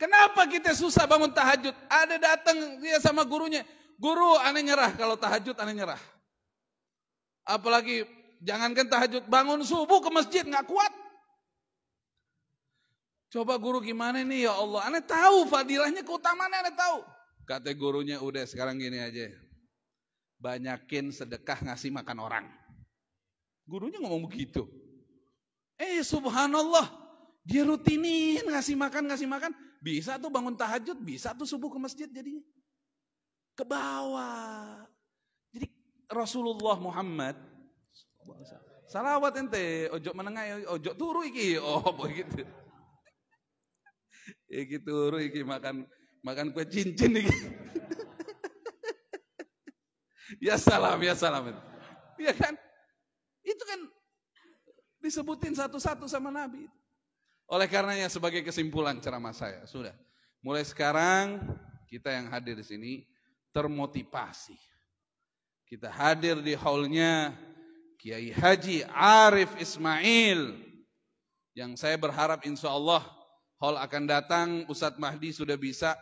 Kenapa kita susah bangun tahajud? Ada datang dia sama gurunya. Guru, aneh nyerah kalau tahajud, aneh nyerah. Apalagi jangankan tahajud, bangun subuh ke masjid nggak kuat. Coba guru gimana nih ya Allah? Aneh tahu fadilahnya, keutamaannya aneh tahu. Kata gurunya, udah sekarang gini aja. Banyakin sedekah ngasih makan orang. Gurunya ngomong begitu. Subhanallah. Dia rutinin ngasih makan. Bisa tuh bangun tahajud, bisa tuh subuh ke masjid jadinya. Ke bawah. Jadi Rasulullah Muhammad salawat ente, ojo menengah, ojo turu iki. Oh begitu. Iki turu iki makan kue cincin iki. Ya salam, ya salam. Iya kan? Itu kan disebutin satu-satu sama Nabi. Oleh karenanya sebagai kesimpulan ceramah saya, sudah. Mulai sekarang kita yang hadir di sini termotivasi. Kita hadir di haulnya Kiai Haji Arif Ismail. Yang saya berharap insya Allah haul akan datang, Ustadz Mahdi sudah bisa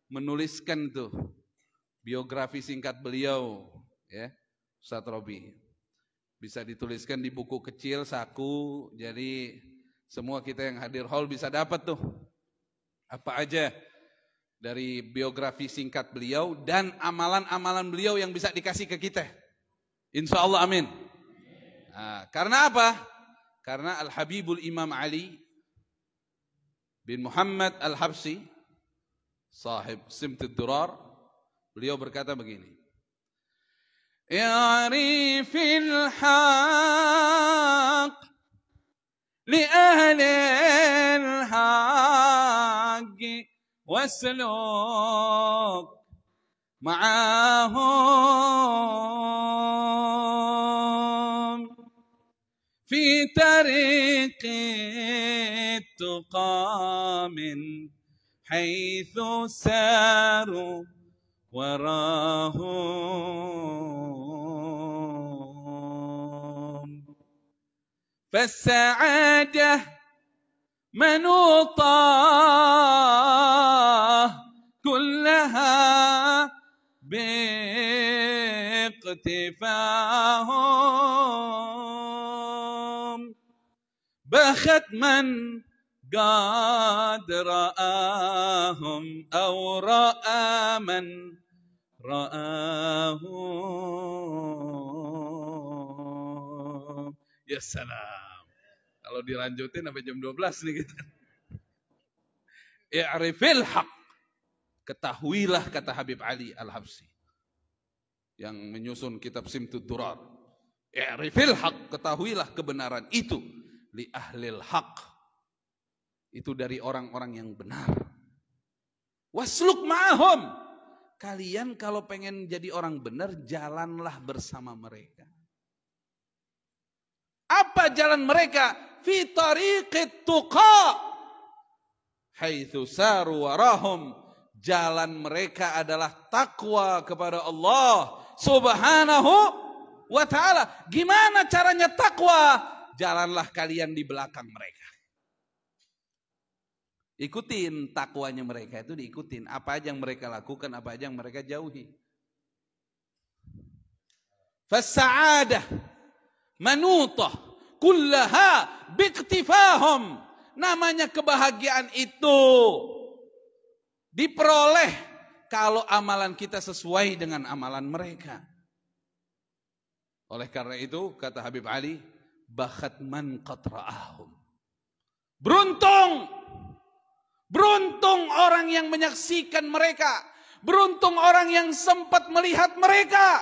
menuliskan tuh biografi singkat beliau, ya, Ustadz Robi. Bisa dituliskan di buku kecil, saku, jadi semua kita yang hadir hall bisa dapat tuh apa aja dari biografi singkat beliau dan amalan-amalan beliau yang bisa dikasih ke kita. Insya Allah, amin. Nah, karena apa? Karena Al-Habibul Imam Ali bin Muhammad Al-Habsi, sahib Simtud Durar, beliau berkata begini. Ya'rifil haq لأهل الحق والسلوك معهم في طريق التقى من حيث ساروا وراهم فالسعادة منوطة كلها باقتفاهم بخت من قد رآهم أو رأى من رآهم. Ya salam. Kalau dilanjutin sampai jam 12 nih kita. I'rifil haq. Ketahuilah, kata Habib Ali Al-Habsyi yang menyusun kitab Simtud Durar. I'rifil haq, ketahuilah kebenaran itu. Li ahlil haq, itu dari orang-orang yang benar. Wasluk ma'ahum, kalian kalau pengen jadi orang benar, jalanlah bersama mereka. Apa jalan mereka? Fi tariqit tuqa, haitsu saru warahum. Jalan mereka adalah takwa kepada Allah Subhanahu wa ta'ala. Gimana caranya takwa? Jalanlah kalian di belakang mereka. Ikutin takwanya mereka, itu diikutin. Apa aja yang mereka lakukan, apa aja yang mereka jauhi. Fas'adah manutah kullaha biqtifahum. Namanya kebahagiaan itu diperoleh kalau amalan kita sesuai dengan amalan mereka. Oleh karena itu, kata Habib Ali, bakhat man qad ra'ahum. Beruntung orang yang menyaksikan mereka. Beruntung orang yang sempat melihat mereka.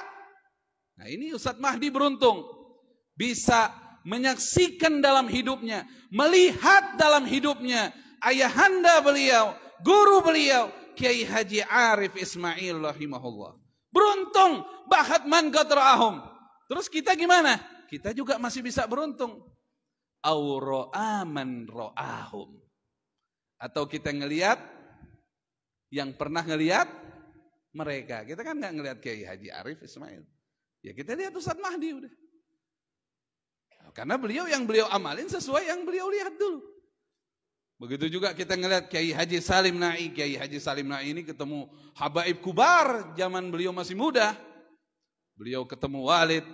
Nah, ini Ustadz Mahdi beruntung. Bisa menyaksikan dalam hidupnya, melihat dalam hidupnya ayahanda beliau, guru beliau, Kiai Haji Arif Ismail rahimahullah. Beruntung, bakhat man qad ra'ahum. Terus kita gimana? Kita juga masih bisa beruntung. Au ra'a man ra'ahum. Atau kita ngelihat yang pernah ngelihat mereka. Kita kan nggak ngelihat Kiai Haji Arif Ismail. Ya kita lihat Ustadz Mahdi udah. Karena beliau yang beliau amalin sesuai yang beliau lihat dulu. Begitu juga kita ngelihat Kiai Haji Salim Na'i. Kiai Haji Salim Na'i ini ketemu habaib kubar zaman beliau masih muda. Beliau ketemu Walid,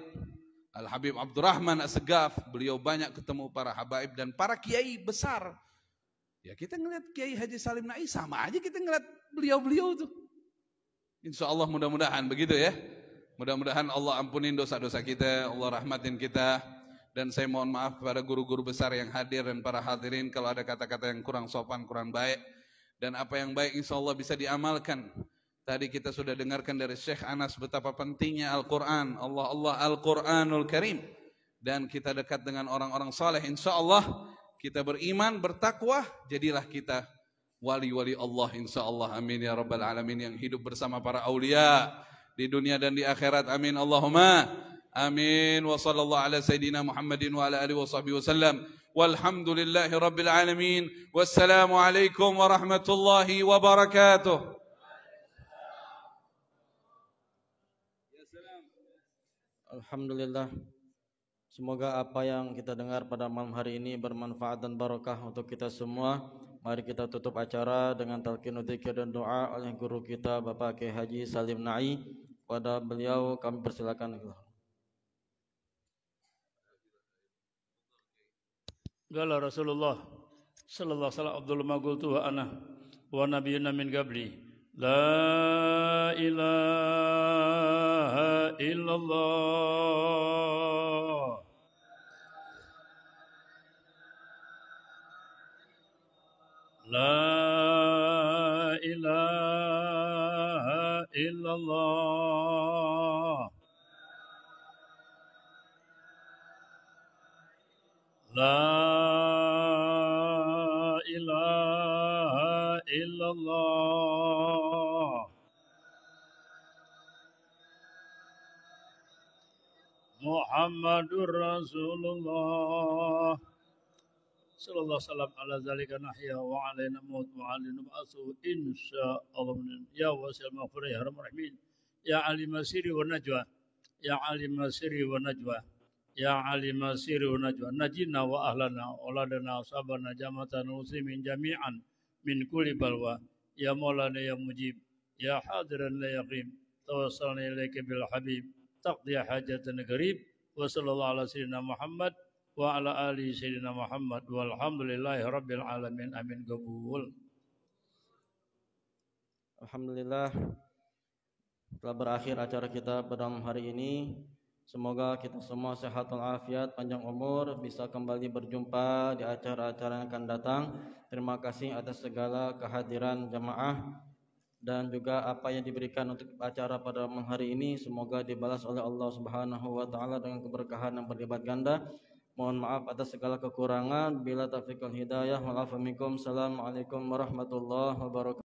Al-Habib Abdurrahman As-Segaf. Beliau banyak ketemu para habaib dan para kiai besar. Ya kita ngelihat Kiai Haji Salim Na'i sama aja kita ngelihat beliau-beliau tuh. Insya Allah mudah-mudahan begitu ya. Mudah-mudahan Allah ampunin dosa-dosa kita, Allah rahmatin kita. Dan saya mohon maaf kepada guru-guru besar yang hadir dan para hadirin kalau ada kata-kata yang kurang sopan, kurang baik. Dan apa yang baik insya Allah bisa diamalkan. Tadi kita sudah dengarkan dari Syekh Anas betapa pentingnya Al-Quran. Allah Al-Quranul Karim. Dan kita dekat dengan orang-orang saleh. Insya Allah kita beriman, bertakwa. Jadilah kita wali-wali Allah insya Allah. Amin ya Rabbal Alamin. Yang hidup bersama para awliya di dunia dan di akhirat. Amin Allahumma. Amin wa sallallahu ala sayyidina Muhammadin wa ala alihi wa sahbihi wasallam. Walhamdulillahi rabbil alamin. Wassalamu alaikum warahmatullahi wabarakatuh. Alhamdulillah. Semoga apa yang kita dengar pada malam hari ini bermanfaat dan barokah untuk kita semua. Mari kita tutup acara dengan talqin dzikir dan doa oleh guru kita Bapak Kiai Haji Salim Na'i. Pada beliau kami persilakan. Qala Rasulullah sallallahu alaihi wasallam Abdul Magultu wa ana wa nabiyyuna min qabli la ilaha illallah la ilaha illallah la ilaha illallah Muhammadur Rasulullah sallallahu alaihi wasallam ala zalika nahya wa alaina maut wa alaina ba'su insyaallah ya wasil maghfirah ya rahman rahimin ya alim sirri wa najwa ya alim sirri wa najwa ya alim sirri wa najwa najina wa ahlana auladana sabana jamatan muslimin jami'an min kulli balwa ya maulana ya mujib ya hadiran la yaqim tawassalna ilaika bil habib taqdi hajatan gharib wa sallallahu ala sayyidina Muhammad wa ala ali sayyidina Muhammad walhamdulillahi rabbil alamin amin qabul. Alhamdulillah telah berakhir acara kita pada malam hari ini. Semoga kita semua sehat walafiat, panjang umur, bisa kembali berjumpa di acara-acara yang akan datang. Terima kasih atas segala kehadiran jamaah dan juga apa yang diberikan untuk acara pada malam hari ini. Semoga dibalas oleh Allah Subhanahu wa taala dengan keberkahan yang berlipat ganda. Mohon maaf atas segala kekurangan. Bila taufiq wal hidayah. Assalamualaikum warahmatullahi wabarakatuh.